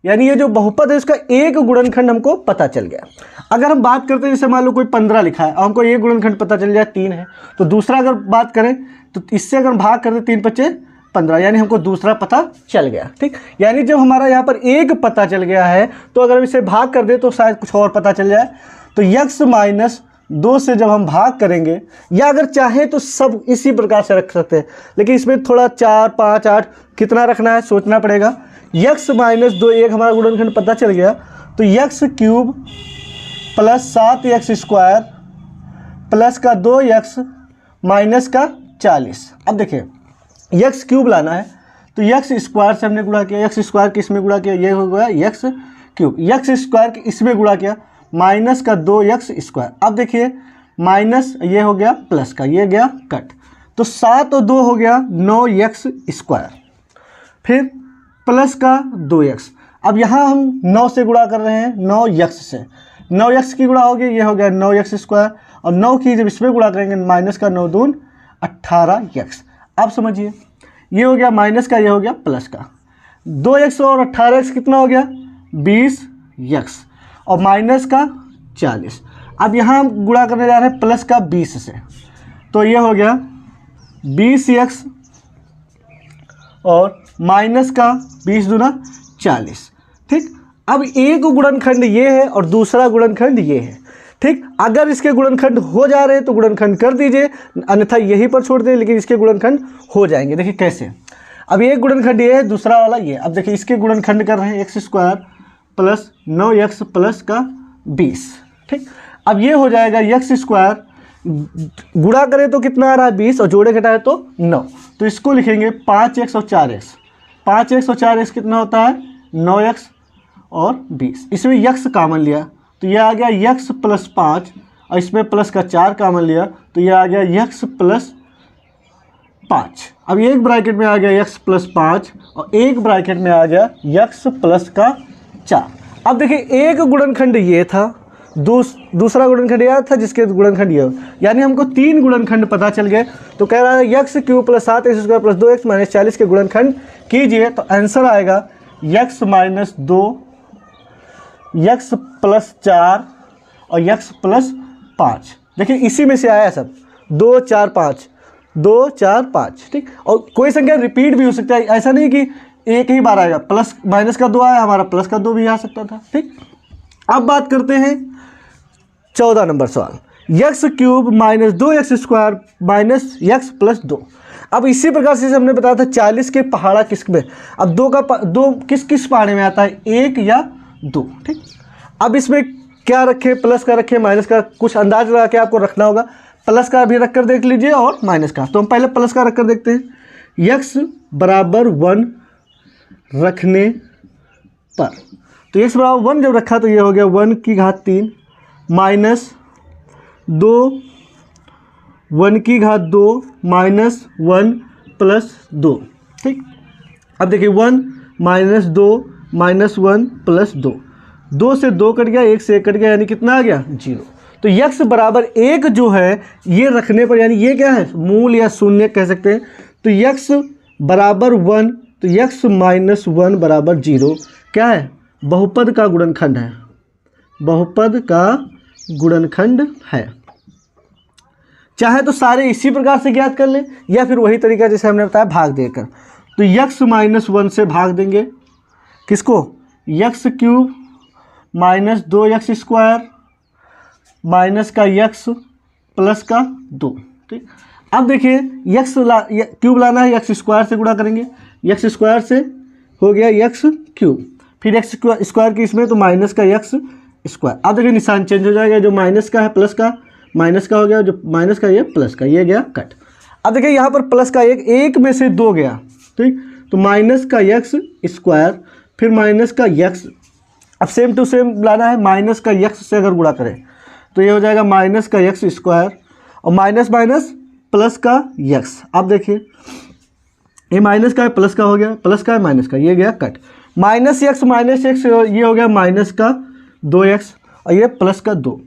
यानी ये जो बहुपद है उसका एक गुणनखंड हमको पता चल गया। अगर हम बात करते हैं, जैसे मान लो कोई 15 लिखा है और हमको ये गुणनखंड पता चल जाए 3 है, तो दूसरा अगर बात करें तो इससे अगर भाग करते 3 × 5 = 15, यानी हमको दूसरा पता चल गया। ठीक, यानी जब हमारा यहाँ पर एक पता चल गया है, तो अगर हम इसे भाग कर दे तो शायद कुछ और पता चल जाए। तो यक्स माइनस 2 से जब हम भाग करेंगे, या अगर चाहे तो सब इसी प्रकार से रख सकते हैं, लेकिन इसमें थोड़ा 4, 5, 8 कितना रखना है सोचना पड़ेगा। यक्स माइनस 2 एक हमारा गुणनखंड पता चल गया, तो x cube plus 7x square plus का 2x माइनस का 40। अब देखिए यक्स क्यूब लाना है, तो यक्स स्क्वायर से हमने गुणा किया, यक्स स्क्वायर के इसमें गुणा किया, ये हो गया यक्स क्यूब, यक्स स्क्वायर के इसमें गुणा किया, माइनस का 2x स्क्वायर। अब देखिए माइनस ये हो गया प्लस का, ये गया कट, तो 7 और 2 हो गया 9x स्क्वायर, फिर प्लस का 2x। अब यहाँ हम 9 से गुणा कर रहे हैं, 9x से, 9x की गुणा हो गई, ये हो गया 9x स्क्वायर, और 9 की जब इसमें गुणा करेंगे माइनस का 9 दून 18x। अब समझिए, ये हो गया माइनस का, ये हो गया प्लस का। 2x और 18x कितना हो गया 20x और माइनस का 40। अब यहाँ हम गुणा करने जा रहे हैं प्लस का 20 से, तो ये हो गया 20x और माइनस का 20 दूना 40। ठीक, अब एक गुणनखंड ये है और दूसरा गुणनखंड ये है। ठीक, अगर इसके गुणनखंड हो जा रहे हैं तो गुणनखंड कर दीजिए, अन्यथा यहीं पर छोड़ दें, लेकिन इसके गुणनखंड हो जाएंगे। देखिए कैसे, अब एक गुणनखंड ये है, दूसरा वाला ये। अब देखिए इसके गुणनखंड कर रहे हैं x square plus 9x plus का 20। ठीक, अब ये हो जाएगा x स्क्वायर, गुणा करें तो कितना आ रहा है 20 और जोड़े घटाए तो 9, तो इसको लिखेंगे 5x और 4x। 5x और 4x कितना होता है 9x और 20। इसमें x कॉमन लिया तो ये आ गया x प्लस 5 और इसमें प्लस का 4 कॉमन लिया तो ये आ गया x प्लस 5। अब एक ब्रैकेट में आ गया x प्लस 5 और एक ब्रैकेट में आ गया x प्लस का 4। अब देखिए एक गुणनखंड ये था, दूसरा गुणनखंड यह था जिसके गुणनखंड ये, यानी हमको 3 गुणनखंड पता चल गए। तो कह रहा है x cube plus 7x square plus 2x minus 40 के गुणनखंड कीजिए, तो आंसर आएगा x माइनस 2, x प्लस 4 और x प्लस 5। देखिए इसी में से आया सब 2 4 5 2 4 5। ठीक, और कोई संख्या रिपीट भी हो सकता है, ऐसा नहीं कि एक ही बार आएगा। प्लस माइनस का 2 आया, हमारा प्लस का 2 भी आ सकता था। ठीक, अब बात करते हैं 14 नंबर सवाल, x cube minus 2x square minus x plus 2। अब इसी प्रकार से हमने बताया था 40 के पहाड़ा किस में, अब 2 किस किस पहाड़े में आता है, 1 या 2। ठीक, अब इसमें क्या रखें, प्लस का रखें माइनस का, कुछ अंदाज लगा के आपको रखना होगा। प्लस का भी रख कर देख लीजिए और माइनस का, तो हम पहले प्लस का रख कर देखते हैं। x बराबर 1 रखने पर, तो x बराबर 1 जब रखा तो ये हो गया 1 की घात 3 माइनस 2 1 की घात 2 माइनस 1 प्लस 2। ठीक, अब देखिए 1 माइनस 2 माइनस 1 प्लस 2, 2 से 2 कट गया, 1 से 1 कट गया, यानी कितना आ गया 0। तो x बराबर 1 जो है ये रखने पर, यानी ये क्या है मूल या शून्य कह सकते हैं। तो x बराबर 1, तो x माइनस 1 बराबर 0 क्या है, बहुपद का गुणनखंड है, बहुपद का गुणनखंड है। चाहे तो सारे इसी प्रकार से ज्ञात कर लें या फिर वही तरीका जैसे हमने बताया भाग देकर। तो x माइनस 1 से भाग देंगे किसको, x cube minus 2x square minus का x प्लस का 2। ठीक, अब देखिए x क्यूब लाना है, x स्क्वायर से गुणा करेंगे, x स्क्वायर से हो गया x क्यूब, फिर x स्क्वायर की इसमें तो माइनस का x स्क्वायर। अब देखिए निशान चेंज हो जाएगा, जो माइनस का है प्लस का माइनस का हो गया, जो माइनस का ये प्लस का, ये गया कट। अब देखिए यहाँ पर प्लस का एक में से 2 गया। ठीक, तो माइनस का x स्क्वायर फिर माइनस का x, अब सेम टू सेम लाना है, माइनस का x से अगर गुणा करें तो ये हो जाएगा माइनस का x स्क्वायर और माइनस माइनस प्लस का x। अब देखिए ये माइनस का है प्लस का हो गया, प्लस का है माइनस का, ये गया कट। माइनस x ये हो गया माइनस का 2x और ये प्लस का 2।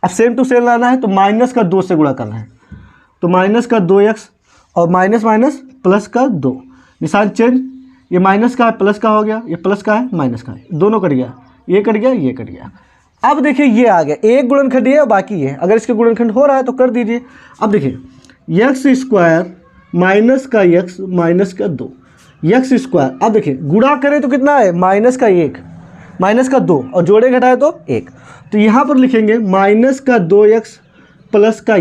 अब सेम टू सेम लाना है तो माइनस का 2 से गुणा करना है, तो माइनस का 2x और माइनस माइनस प्लस का 2, निशान चेंज, ये माइनस का है प्लस का हो गया, ये प्लस का है माइनस का है, दोनों कट गया, ये कट गया ये कट गया। अब देखिए ये आ गया, एक गुणनखंड ये बाकी है, अगर इसके गुणनखंड हो रहा है तो कर दीजिए। अब देखिए x स्क्वायर माइनस का x माइनस का 2 x स्क्वायर। अब देखिए गुणा करें तो कितना है माइनस का 1 माइनस का 2 और जोड़े घटाए तो 1, तो यहाँ पर लिखेंगे माइनस का 2x प्लस का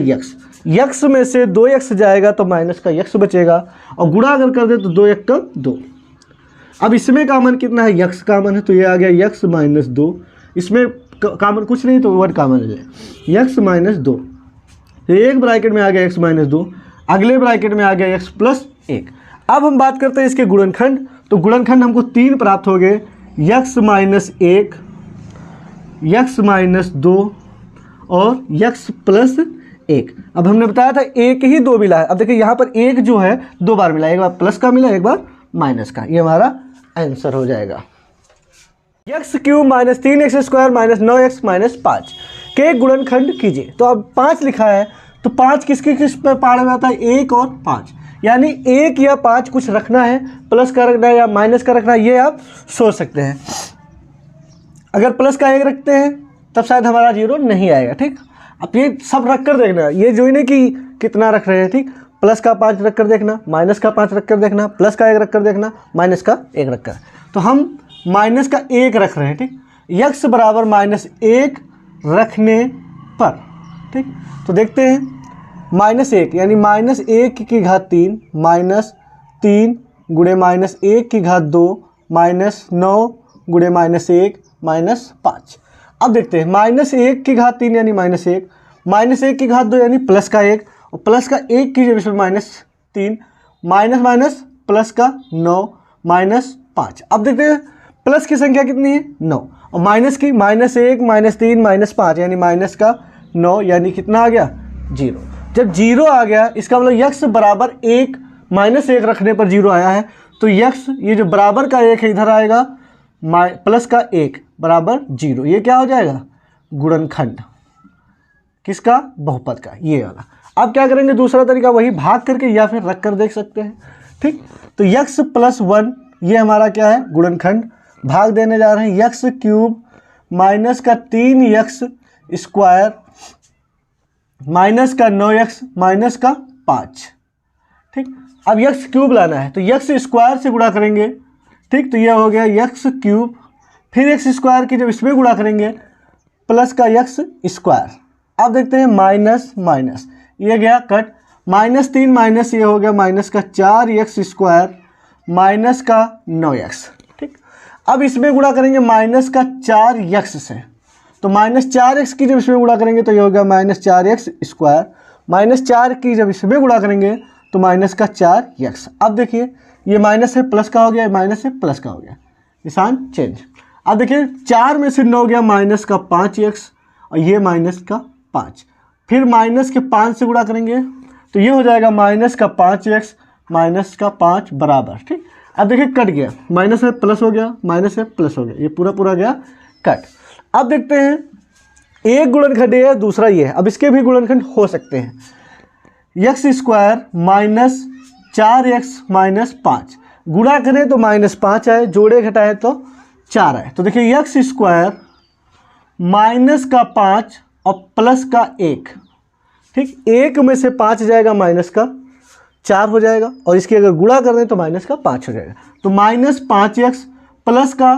x में से 2x जाएगा तो माइनस का x बचेगा और गुणा अगर कर दे तो 2 1 का 2। अब इसमें कामन कितना है, x कामन है, तो ये आ गया x माइनस 2, इसमें कामन कुछ नहीं तो 1 कामन है, x माइनस 2, तो एक ब्रैकेट में आ गया x माइनस 2, अगले ब्रैकेट में आ गया x प्लस 1। अब हम बात करते हैं इसके गुणनखंड, तो गुणनखंड हमको 3 प्राप्त हो गए, x माइनस 1, x माइनस 2 और x प्लस 1। अब हमने बताया था एक ही 2 मिला है, अब देखिए यहाँ पर 1 जो है 2 बार मिला, एक बार प्लस का मिला एक बार माइनस का, ये हमारा आंसर हो जाएगा। x cube minus 3x square minus 9x minus 5 के गुणनखंड कीजिए। तो अब 5 लिखा है, तो 5 किसके किस पर पहाड़े में आता है, 1 और 5, यानी 1 या 5 कुछ रखना है, प्लस का रखना है या माइनस का रखना है, ये आप सोच सकते हैं। अगर प्लस का 1 रखते हैं तब शायद हमारा 0 नहीं आएगा। ठीक, अब ये सब रख कर देखना, ये जो ही नहीं कि कितना रख रहे हैं। ठीक, प्लस का 5 रख कर देखना, माइनस का 5 रख कर देखना, प्लस का 1 रख कर देखना, माइनस का 1 रख कर। तो हम माइनस का 1 रख रहे हैं। ठीक, यक्स बराबर -1 रखने पर। ठीक, तो देखते हैं -1 यानी -1 की घात 3 -3 गुणे -1 की घात 2 -9 गुणे -1 -5। अब देखते हैं -1 की घात 3 यानी -1, -1 की घात 2 यानी प्लस का 1, और प्लस का 1 की जगह इसमें -3, माइनस प्लस का 9 -5। अब देखते हैं प्लस की संख्या कितनी है 9, और माइनस की -1 -3 -5 यानी माइनस का 9 यानी कितना आ गया 0। जब 0 आ गया इसका मतलब यक्स बराबर 1, -1 रखने पर 0 आया है, तो यक्स ये जो बराबर का 1 है इधर आएगा, प्लस का 1 बराबर 0। ये क्या हो जाएगा गुणनखंड किसका, बहुपद का, ये वाला। अब क्या करेंगे दूसरा तरीका, वही भाग करके या फिर रख कर देख सकते हैं। ठीक, तो यक्स +1 ये हमारा क्या है गुणनखंड, भाग देने जा रहे हैं यक्स क्यूब माइनस का 3x स्क्वायर माइनस का 9x माइनस का 5। ठीक, अब यक्स क्यूब लाना है तो यक्स स्क्वायर से गुणा करेंगे। ठीक, तो यह हो गया यक्स क्यूब, फिर एक्स स्क्वायर की जब इसमें गुणा करेंगे प्लस का यक्स स्क्वायर। अब देखते हैं माइनस माइनस ये गया कट, -3 माइनस ये हो गया माइनस का 4x स्क्वायर माइनस का 9x। ठीक, अब इसमें गुणा करेंगे माइनस का 4x से, तो -4x की जब इसमें गुणा करेंगे तो ये हो गया -4x स्क्वायर, -4 की जब इसमें गुणा करेंगे तो माइनस का 4x। अब देखिए ये माइनस है प्लस का हो गया, माइनस है प्लस का हो गया, निशान चेंज। अब देखिए 4 में से 9 गया माइनस का 5x और ये माइनस का 5, फिर माइनस के 5 से गुणा करेंगे तो ये हो जाएगा माइनस का 5x माइनस का 5 बराबर। ठीक, अब देखिए कट गया, माइनस है प्लस हो गया, माइनस है प्लस हो गया, ये पूरा पूरा गया कट। अब देखते हैं एक गुणनखंड ये है, दूसरा ये है। अब इसके भी गुणनखंड हो सकते हैं, x square minus 4x minus 5, गुणा करें तो -5 आए, जोड़े घटाए तो 4 आए। तो देखिए यक्स स्क्वायर माइनस का 5 और प्लस का 1। ठीक, 1 में से 5 जाएगा माइनस का 4 हो जाएगा, और इसकी अगर गुणा कर दें तो माइनस का 5 हो जाएगा। तो -5x प्लस का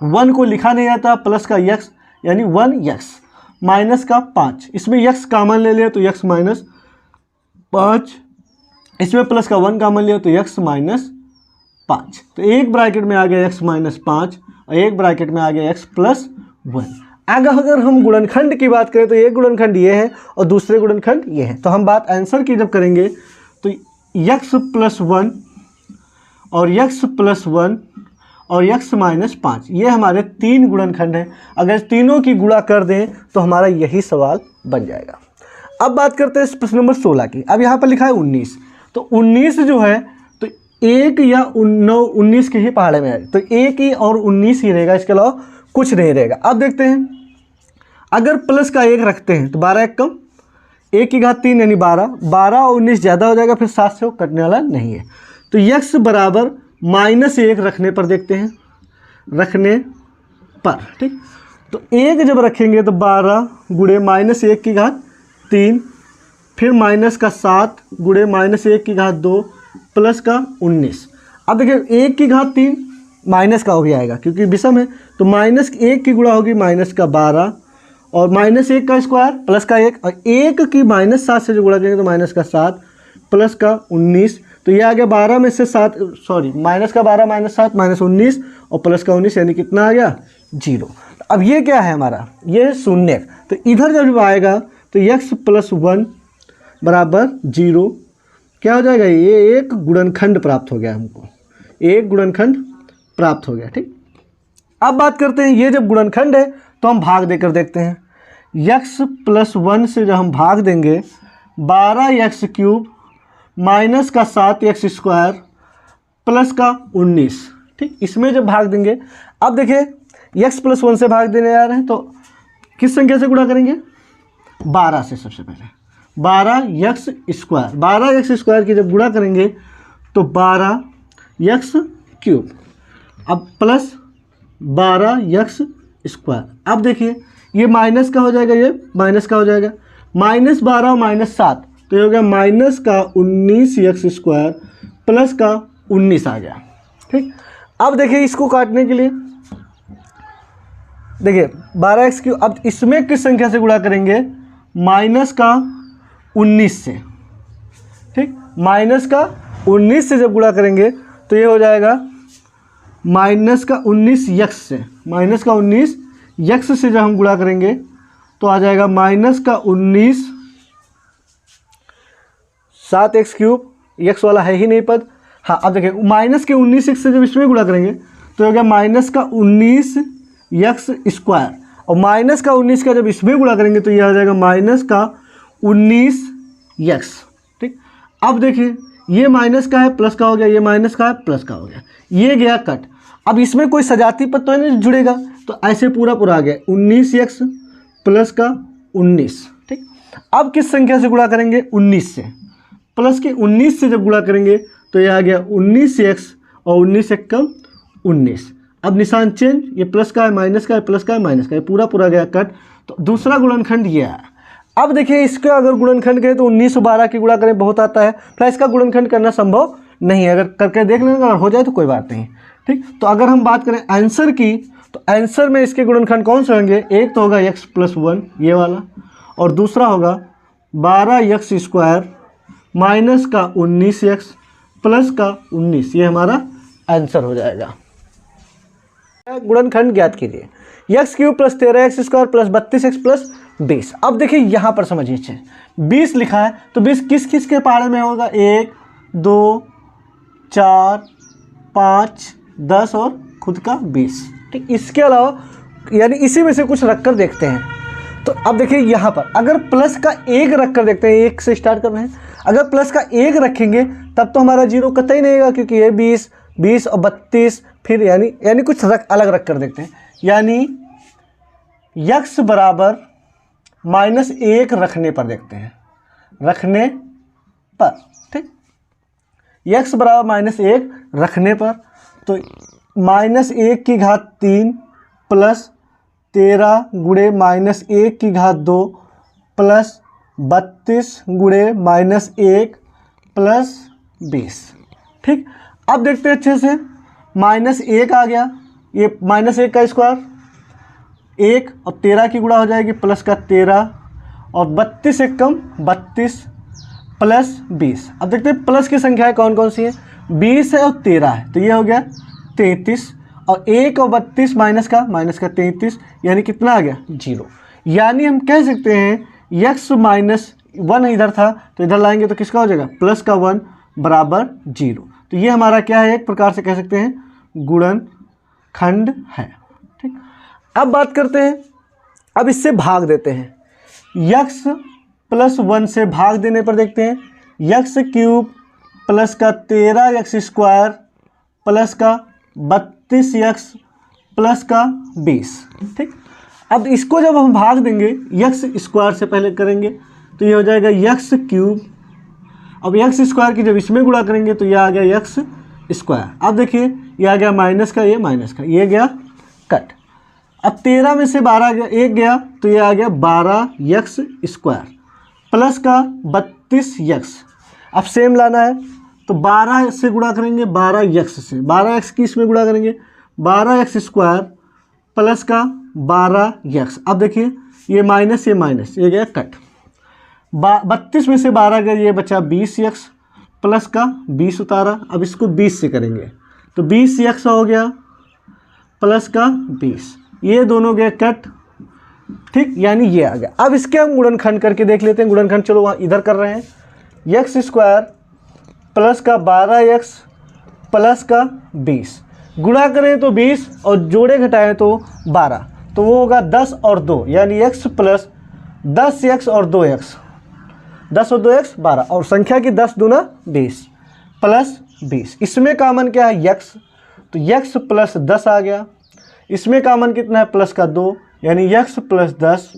1 को लिखा नहीं जाता, प्लस का x यानी 1x माइनस का 5, इसमें x कॉमन ले लिया तो x -5, इसमें प्लस का 1 कॉमन लिया तो x -5। तो एक ब्रैकेट में आ गया x -5 और एक ब्रैकेट में आ गया x +1। अगर हम गुणनखंड की बात करें तो एक गुणनखंड ये है और दूसरे गुणनखंड ये है। तो हम बात आंसर की जब करेंगे तो x +1 और x +1 और x -5 ये हमारे 3 गुणनखंड हैं। अगर तीनों की गुणा कर दें तो हमारा यही सवाल बन जाएगा। अब बात करते हैं प्रश्न नंबर 16 की। अब यहाँ पर लिखा है 19, तो 19 जो है तो 1 या 19 के ही पहाड़े में है, तो 1 ही और 19 ही रहेगा, इसके अलावा कुछ नहीं रहेगा। अब देखते हैं अगर प्लस का 1 रखते हैं तो 12 1 कम 1 की घात 3 यानी 12 और 19 ज़्यादा हो जाएगा, फिर 7 से वो कटने वाला नहीं है। तो x बराबर -1 रखने पर देखते हैं, रखने पर। ठीक, तो 1 जब रखेंगे तो 12 गुणे -1 की घात 3, फिर माइनस का 7 गुणे -1 की घात 2 प्लस का 19। अब देखिए 1 की घात 3 माइनस का हो भी आएगा क्योंकि विषम है, तो -1 की गुणा होगी -12 और -1 का स्क्वायर प्लस का 1 और 1 की -7 से जो गुणा करेंगे तो माइनस का 7 प्लस का 19। तो ये आ गया 12 में से 7 सॉरी माइनस का 12 -7 -19 और प्लस का 19 यानी कितना आ गया 0। अब ये क्या है हमारा, ये है शून्य। तो इधर जब आएगा तो x +1 बराबर 0 क्या हो जाएगा, ये एक गुणनखंड प्राप्त हो गया, हमको एक गुणनखंड प्राप्त हो गया। ठीक, अब बात करते हैं ये जब गुणनखंड है तो हम भाग देकर देखते हैं। x +1 से जब हम भाग देंगे 12x³ माइनस का 7x स्क्वायर प्लस का 19। ठीक, इसमें जब भाग देंगे, अब देखिए x +1 से भाग देने जा रहे हैं तो किस संख्या से गुणा करेंगे, 12 से। सबसे पहले 12x²। 12x² की जब गुणा करेंगे तो 12x³। अब प्लस 12x²। अब देखिए ये माइनस का हो जाएगा, ये माइनस का हो जाएगा, -12 और -7 तो ये हो गया माइनस का 19x² प्लस का 19 आ गया। ठीक, अब देखिए इसको काटने के लिए देखिए 12x³। अब इसमें किस संख्या से गुणा करेंगे? माइनस का 19 से। ठीक, माइनस का 19 से जब गुणा करेंगे तो ये हो जाएगा माइनस का 19x से। माइनस का 19x से जब हम गुणा करेंगे तो आ जाएगा माइनस का 19 7x³ x वाला है ही नहीं पद। हाँ, अब देखिए माइनस के 19x से जब इसमें गुणा करेंगे तो हो गया माइनस का 19x² और माइनस का 19 का जब इसमें गुणा करेंगे तो ये आ जाएगा माइनस का 19x। ठीक, अब देखिए ये माइनस का है प्लस का हो गया, ये माइनस का है प्लस का हो गया, ये गया कट। अब इसमें कोई सजाती पद तो नहीं जुड़ेगा, तो ऐसे पूरा पूरा आ गया 19x प्लस का 19। ठीक, अब किस संख्या से गुणा करेंगे? 19 से। प्लस के 19 से जब गुणा करेंगे तो ये आ गया 19x और 19 एक कम 19। अब निशान चेंज, ये प्लस का है माइनस का है, प्लस का है माइनस का है, पूरा पूरा गया कट। तो दूसरा गुणनखंड ये है। अब देखिए इसका अगर गुणनखंड करें तो 19 और 12 की गुणा करें बहुत आता है, फिर इसका गुणनखंड करना संभव नहीं है। अगर करके देख लेंगे, अगर हो जाए तो कोई बात नहीं। ठीक, तो अगर हम बात करें आंसर की तो आंसर में इसके गुणनखंड कौन से होंगे? एक तो होगा x+1 ये वाला, और दूसरा होगा 12x² माइनस का 19x प्लस का 19। ये हमारा आंसर हो जाएगा। गुणनखंड ज्ञात कीजिए। x³ plus 13x² plus 32x plus 20। अब देखिए यहाँ पर समझिए, 20 लिखा है तो 20 किस किस के पारे में होगा? 1 2 4 5 10 और खुद का 20। ठीक, इसके अलावा यानी इसी में से कुछ रखकर देखते हैं। तो अब देखिए यहाँ पर अगर प्लस का 1 रखकर देखते हैं, 1 से स्टार्ट कर रहे हैं। अगर प्लस का 1 रखेंगे तब तो हमारा 0 कतई नहीं होगा, क्योंकि ये 20 और 32 फिर यानी कुछ अलग रख कर देखते हैं। यानी x बराबर -1 रखने पर देखते हैं, रखने पर। ठीक, x बराबर -1 रखने पर तो -1 की घात 3 प्लस 13 गुणे -1 की घात 2 प्लस 32 गुणे -1 प्लस 20। ठीक, अब देखते हैं अच्छे से। -1 आ गया, ये -1 का स्क्वायर 1 और 13 की गुणा हो जाएगी प्लस का 13 और 32 एक कम 32 प्लस 20। अब देखते हैं प्लस की संख्याएं कौन कौन सी है? 20 है और 13 है, तो ये हो गया 33 और 1 और 32 माइनस का 33, यानी कितना आ गया? 0। यानी हम कह सकते हैं x -1 इधर था तो इधर लाएंगे तो किसका हो जाएगा? प्लस का 1 बराबर 0। तो ये हमारा क्या है? एक प्रकार से कह सकते हैं गुणनखंड है। ठीक, अब बात करते हैं, अब इससे भाग देते हैं। x+1 से भाग देने पर देखते हैं x³ प्लस का 13x² प्लस का 32x प्लस का 20। ठीक, अब इसको जब हम भाग देंगे x² से पहले करेंगे तो ये हो जाएगा x³। अब x² की जब इसमें गुणा करेंगे तो ये आ गया x²। अब देखिए ये आ गया माइनस का, ये माइनस का, ये गया कट। अब 13 में से 12 गया, 1 गया तो ये आ गया 12x² प्लस का 32x। अब सेम लाना है तो 12 से गुणा करेंगे 12x से, 12x की इसमें गुणा करेंगे 12x² प्लस का 12x। अब देखिए ये माइनस ये गया कट। 32 में से 12 गया, ये बचा 20x प्लस का 20 उतारा। अब इसको 20 से करेंगे तो 20x हो गया प्लस का 20, ये दोनों गए कट। ठीक, यानी ये आ गया। अब इसके हम गुणनखंड करके देख लेते हैं। गुणनखंड चलो वहाँ इधर कर रहे हैं। x² प्लस का 12x प्लस का 20 गुणा करें तो 20 और जोड़े घटाएं तो 12, तो वो होगा 10 और 2, यानी x प्लस 10x और 2x, 10 और 2x 12 और संख्या की 10 दूना 20 प्लस 20। इसमें कामन क्या है? x, तो x प्लस 10 आ गया। इसमें कामन कितना है? प्लस का 2, यानी x प्लस 10,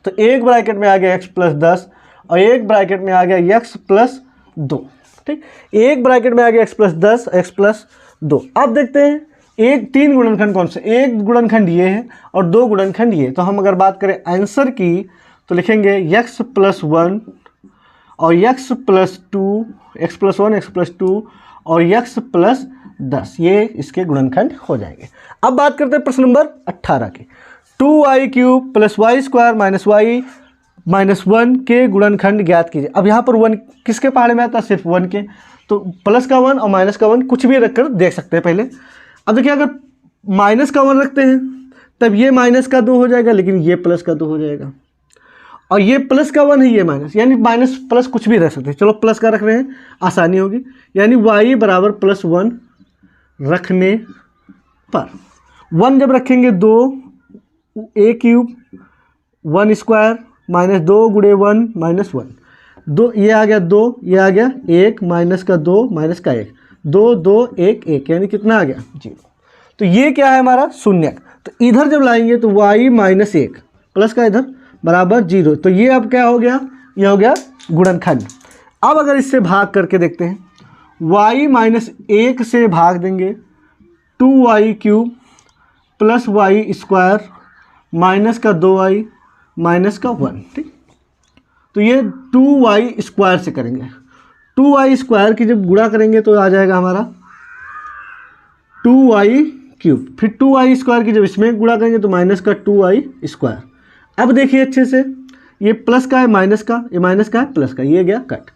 तो एक ब्रैकेट में आ गया x प्लस 10 और एक ब्रैकेट में आ गया x प्लस 2। ठीक, एक ब्रैकेट में आ गया x प्लस 10, x प्लस 2। अब देखते हैं एक 3 गुणनखंड कौन से, एक गुणनखंड ये है और 2 गुणनखंड ये। तो हम अगर बात करें आंसर की तो लिखेंगे x प्लस 1 और x plus 2, x plus 1, x plus 2 और x प्लस 10, ये इसके गुणनखंड हो जाएंगे। अब बात करते हैं प्रश्न नंबर 18 की। 2y cube plus y square minus y minus 1 के गुणनखंड ज्ञात कीजिए। अब यहाँ पर 1 किसके पहाड़े में आता है, सिर्फ 1 के, तो प्लस का 1 और माइनस का 1 कुछ भी रखकर देख सकते हैं पहले। अब देखिए अगर माइनस का 1 रखते हैं तब ये माइनस का 2 हो जाएगा, लेकिन ये प्लस का 2 हो जाएगा, और ये प्लस का 1 है, ये माइनस, यानी माइनस प्लस कुछ भी रख सकते हैं। चलो प्लस का रख रहे हैं, आसानी होगी, यानी y बराबर प्लस 1 रखने पर 1 जब रखेंगे 2 a क्यूब 1 स्क्वायर माइनस 2 गुणे 1 माइनस 1, 2 ये आ गया 2, ये आ गया 1 माइनस का 2 माइनस का 1, 2 2 1 1, यानी कितना आ गया 0। तो ये क्या है हमारा शून्यक। तो इधर जब लाएंगे तो y माइनस 1 प्लस का इधर बराबर 0, तो ये अब क्या हो गया, ये हो गया गुणनखंड। अब अगर इससे भाग करके देखते हैं, y माइनस 1 से भाग देंगे 2y cube plus y square minus का 2y माइनस का 1। ठीक, तो ये 2y स्क्वायर से करेंगे, 2y स्क्वायर की जब गुणा करेंगे तो आ जाएगा हमारा 2y क्यूब, फिर 2y स्क्वायर की जब इसमें गुणा करेंगे तो माइनस का 2y स्क्वायर। अब देखिए अच्छे से, ये प्लस का है माइनस का, ये माइनस का है प्लस का, ये गया कट।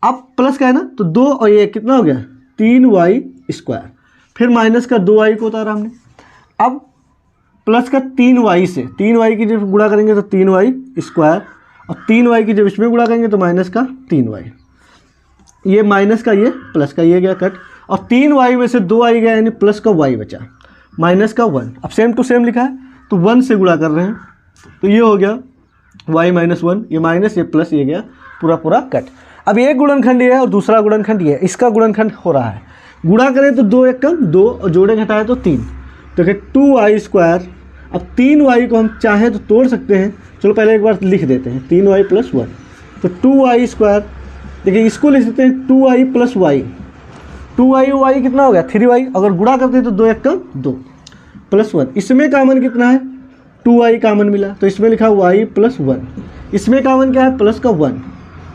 अब प्लस का है ना, तो 2 और ये कितना हो गया 3y स्क्वायर, फिर माइनस का 2y को उतारा हमने। अब प्लस का 3y से, 3y की जब गुणा करेंगे तो 3y स्क्वायर, और 3y की जब इसमें गुणा करेंगे तो माइनस का 3y, ये माइनस का ये प्लस का, ये गया कट, और 3y में से 2y गया, यानी प्लस का y बचा, माइनस का 1। अब सेम टू सेम लिखा है तो 1 से गुणा कर रहे हैं, तो ये हो गया y माइनस 1, ये माइनस ये प्लस, ये गया पूरा पूरा कट। अब एक गुणनखंड ये है और दूसरा गुणनखंड ये है, इसका गुणनखंड हो रहा है, गुणा करें तो 2 1 कम 2 और जोड़े घटाए तो 3, तो देखिए 2y स्क्वायर। अब 3y को हम चाहें तो तोड़ सकते हैं, चलो पहले एक बार लिख देते हैं 3y प्लस 1, तो 2y स्क्वायर, देखिए इसको लिख देते हैं 2y plus Y, 2y y कितना हो गया 3y, अगर गुणा करते हैं तो 2 1 कम 2 प्लस 1, इसमें कामन कितना है 2y कामन मिला, तो इसमें लिखा y प्लस 1, इसमें कामन क्या है प्लस का 1,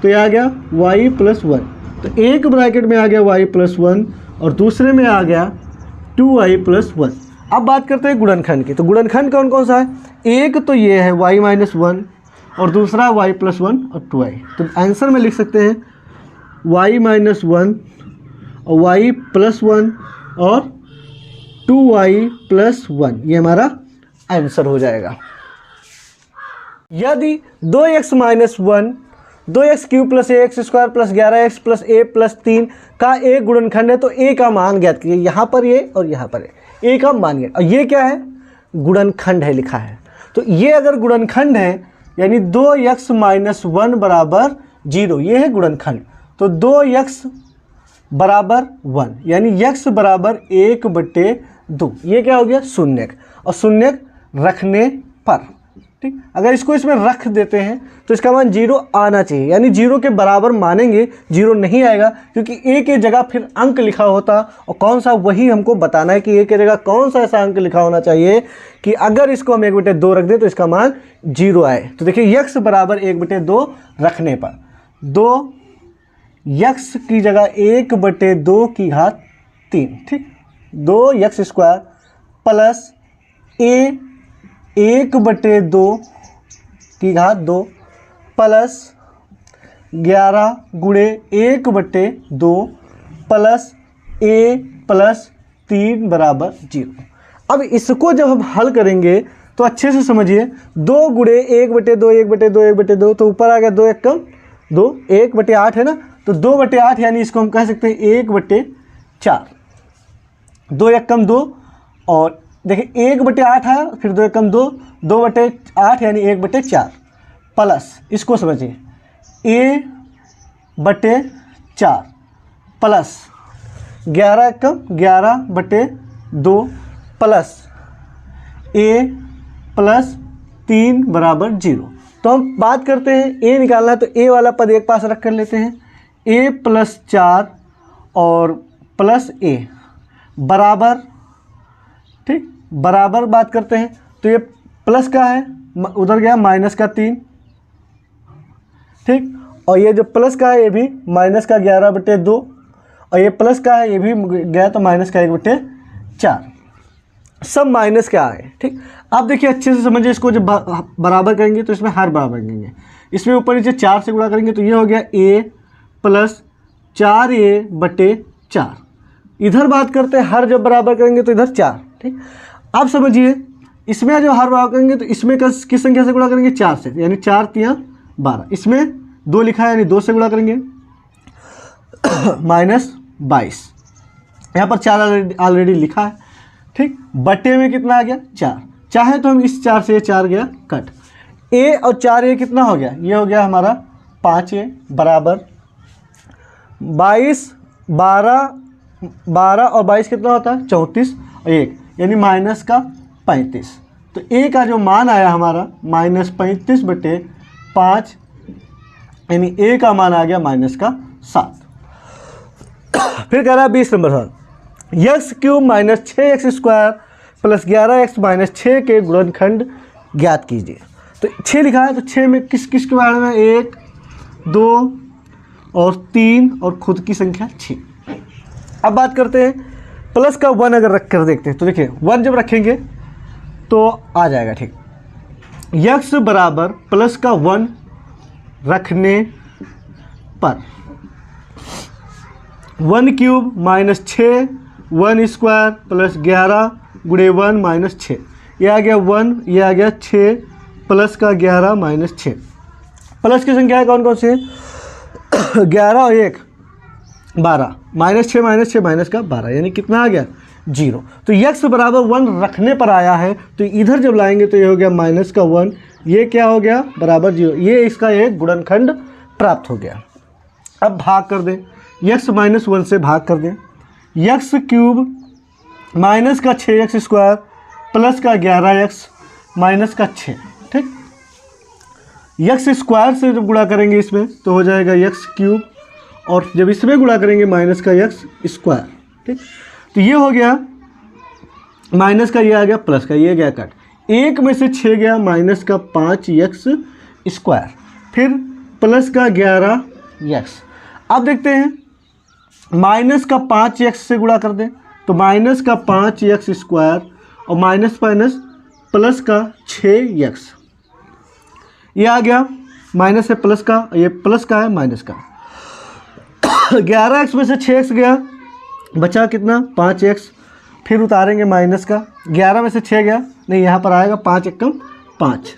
तो ये आ गया y प्लस 1। तो एक ब्रैकेट में आ गया y प्लस 1 और दूसरे में आ गया 2y प्लस 1। अब बात करते हैं गुणनखंड की, तो गुणनखंड कौन कौन सा है, एक तो ये है y माइनस 1 और दूसरा y प्लस 1 और 2y। तो आंसर में लिख सकते हैं y माइनस 1 और y प्लस 1 और 2y प्लस 1, ये हमारा आंसर हो जाएगा। यदि 2x minus 1 2x cube plus x square plus 11x plus a plus 3 का एक गुणनखंड है तो a का मान ज्ञात कीजिए। यहाँ पर ये और यहाँ पर a का मान ज्ञात, और ये क्या है गुणनखंड है लिखा है, तो ये अगर गुणनखंड है यानी 2x माइनस 1 बराबर 0, ये है गुणनखंड। तो 2x बराबर 1 यानी x बराबर 1/2, ये क्या हो गया शून्यक, और शून्यक रखने पर, ठीक, अगर इसको इसमें रख देते हैं तो इसका मान 0 आना चाहिए, यानी 0 के बराबर मानेंगे, 0 नहीं आएगा क्योंकि a के जगह फिर अंक लिखा होता, और कौन सा वही हमको बताना है कि a के जगह कौन सा ऐसा अंक लिखा होना चाहिए कि अगर इसको हम 1/2 रख दें तो इसका मान 0 आए। तो देखिए x बराबर 1/2 रखने पर 2x की जगह 1/2 की घात 3, ठीक, 2x स्क्वायर प्लस a 1/2 की घात 2 प्लस 11 गुणे 1/2 प्लस a प्लस 3 बराबर 0। अब इसको जब हम हल करेंगे तो अच्छे से समझिए, 2 गुणे 1/2 1/2 1/2, तो ऊपर आ गया 2 1 कम 2, 1/8 है ना, तो 2/8 यानी इसको हम कह सकते हैं 1/4, 2 1 कम 2, और देखिए 1/8 है, फिर 2 1 कम 2, 2/8 यानी 1/4 प्लस, इसको समझिए a/4 plus 11 come 11/2 plus a plus 3 बराबर 0। तो हम बात करते हैं ए निकालना है, तो ए वाला पद एक पास रख कर लेते हैं, ए प्लस 4 और प्लस ए बराबर, ठीक, बराबर बात करते हैं। तो ये प्लस का है, उधर गया माइनस का 3, ठीक, और ये जो प्लस का है ये भी माइनस का 11/2, और ये प्लस का है ये भी गया तो माइनस का 1/4, सब माइनस का है, ठीक। अब देखिए अच्छे से समझिए इसको, जब बराबर करेंगे तो इसमें हर बराबर करेंगे, इसमें ऊपर नीचे 4 से गुणा करेंगे तो ये हो गया a प्लस 4a/4। इधर बात करते हैं हर जब बराबर करेंगे तो इधर 4, ठीक। अब समझिए इसमें जो हर बराबर करेंगे तो इसमें किस संख्या से गुणा करेंगे, 4 से, यानी 4 × 3 = 12। इसमें 2 लिखा है यानी 2 से गुणा करेंगे -22। यहाँ पर 4 ऑलरेडी लिखा है, ठीक। बटे में कितना आ गया 4, चाहे तो हम इस 4 से 4 गया कट, a और 4a कितना हो गया, ये हो गया हमारा 5a बराबर 22, 12 और 22 कितना होता है 34 और 1 यानी -35। तो a का जो मान आया हमारा -35/5, यानी a का मान आ गया -7। फिर कह रहा है 20 नंबर सवाल, x³ - 6x² + 11x - 6 के गुणनखंड ज्ञात कीजिए। तो 6 लिखा है, तो 6 में किस किस के बारे में, 1, 2 और 3 और खुद की संख्या 6। अब बात करते हैं प्लस का 1 अगर रख कर देखते हैं, तो देखिए 1 जब रखेंगे तो आ जाएगा, ठीक। x बराबर प्लस का 1 रखने पर 1³ - 6 1² + 11 × 1 - 6, ये आ गया 1, ये आ गया 6 प्लस का 11 - 6। प्लस की संख्या कौन कौन सी है 11 और 1 12, -6 - 6 माइनस का 12, यानी कितना आ गया 0। तो x बराबर 1 रखने पर आया है, तो इधर जब लाएंगे तो ये हो गया -1, ये क्या हो गया बराबर 0, ये इसका एक गुणनखंड प्राप्त हो गया। अब भाग कर दें, x - 1 से भाग कर दें, x³ माइनस का 6x² प्लस का 11x माइनस का 6, ठीक। x² से जब गुणा करेंगे इसमें तो हो जाएगा x³ और जब इसमें गुणा करेंगे माइनस का x², ठीक। तो ये हो गया माइनस का, ये आ गया प्लस का, ये गया कट, 1 में से 6 गया माइनस का 5x², फिर प्लस का 11x। अब देखते हैं माइनस का 5x से गुणा कर दें तो माइनस का 5x² और माइनस प्लस का 6x, ये आ गया माइनस है प्लस का, ये प्लस का है माइनस का। 11x में से 6x गया, बचा कितना 5x, फिर उतारेंगे माइनस का, 11 में से 6 गया, नहीं यहाँ पर आएगा 5 × 5,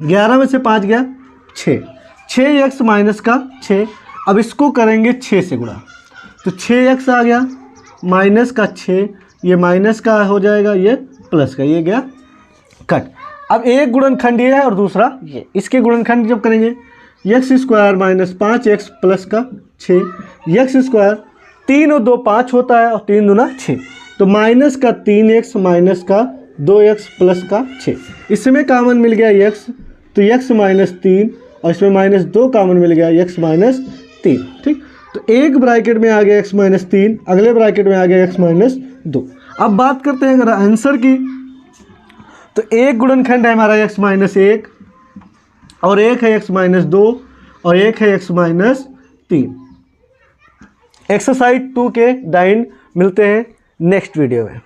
11 में से 5 गया 6, 6x माइनस का 6। अब इसको करेंगे 6 से गुणा, तो 6x आ गया माइनस का 6, ये माइनस का हो जाएगा, ये प्लस का, ये गया कट। अब एक गुणनखंड ये है और दूसरा ये, इसके गुणनखंड जब करेंगे x² - 5x प्लस का 6, x², 3 और 2 5 होता है और 3 दूना 6, तो माइनस का 3x माइनस का 2x प्लस का 6, इसमें कॉमन मिल गया x, तो x - 3 और इसमें -2 कॉमन मिल गया, x - 3, ठीक। तो एक ब्रैकेट में आ गया x - 3, अगले ब्रैकेट में आ गया x - 2। अब बात करते हैं अगर आंसर की, तो एक गुणनखंड है हमारा x - 1 और एक है x - 2 और एक है x - 3। एक्सरसाइज 2 के डाइन मिलते हैं नेक्स्ट वीडियो में।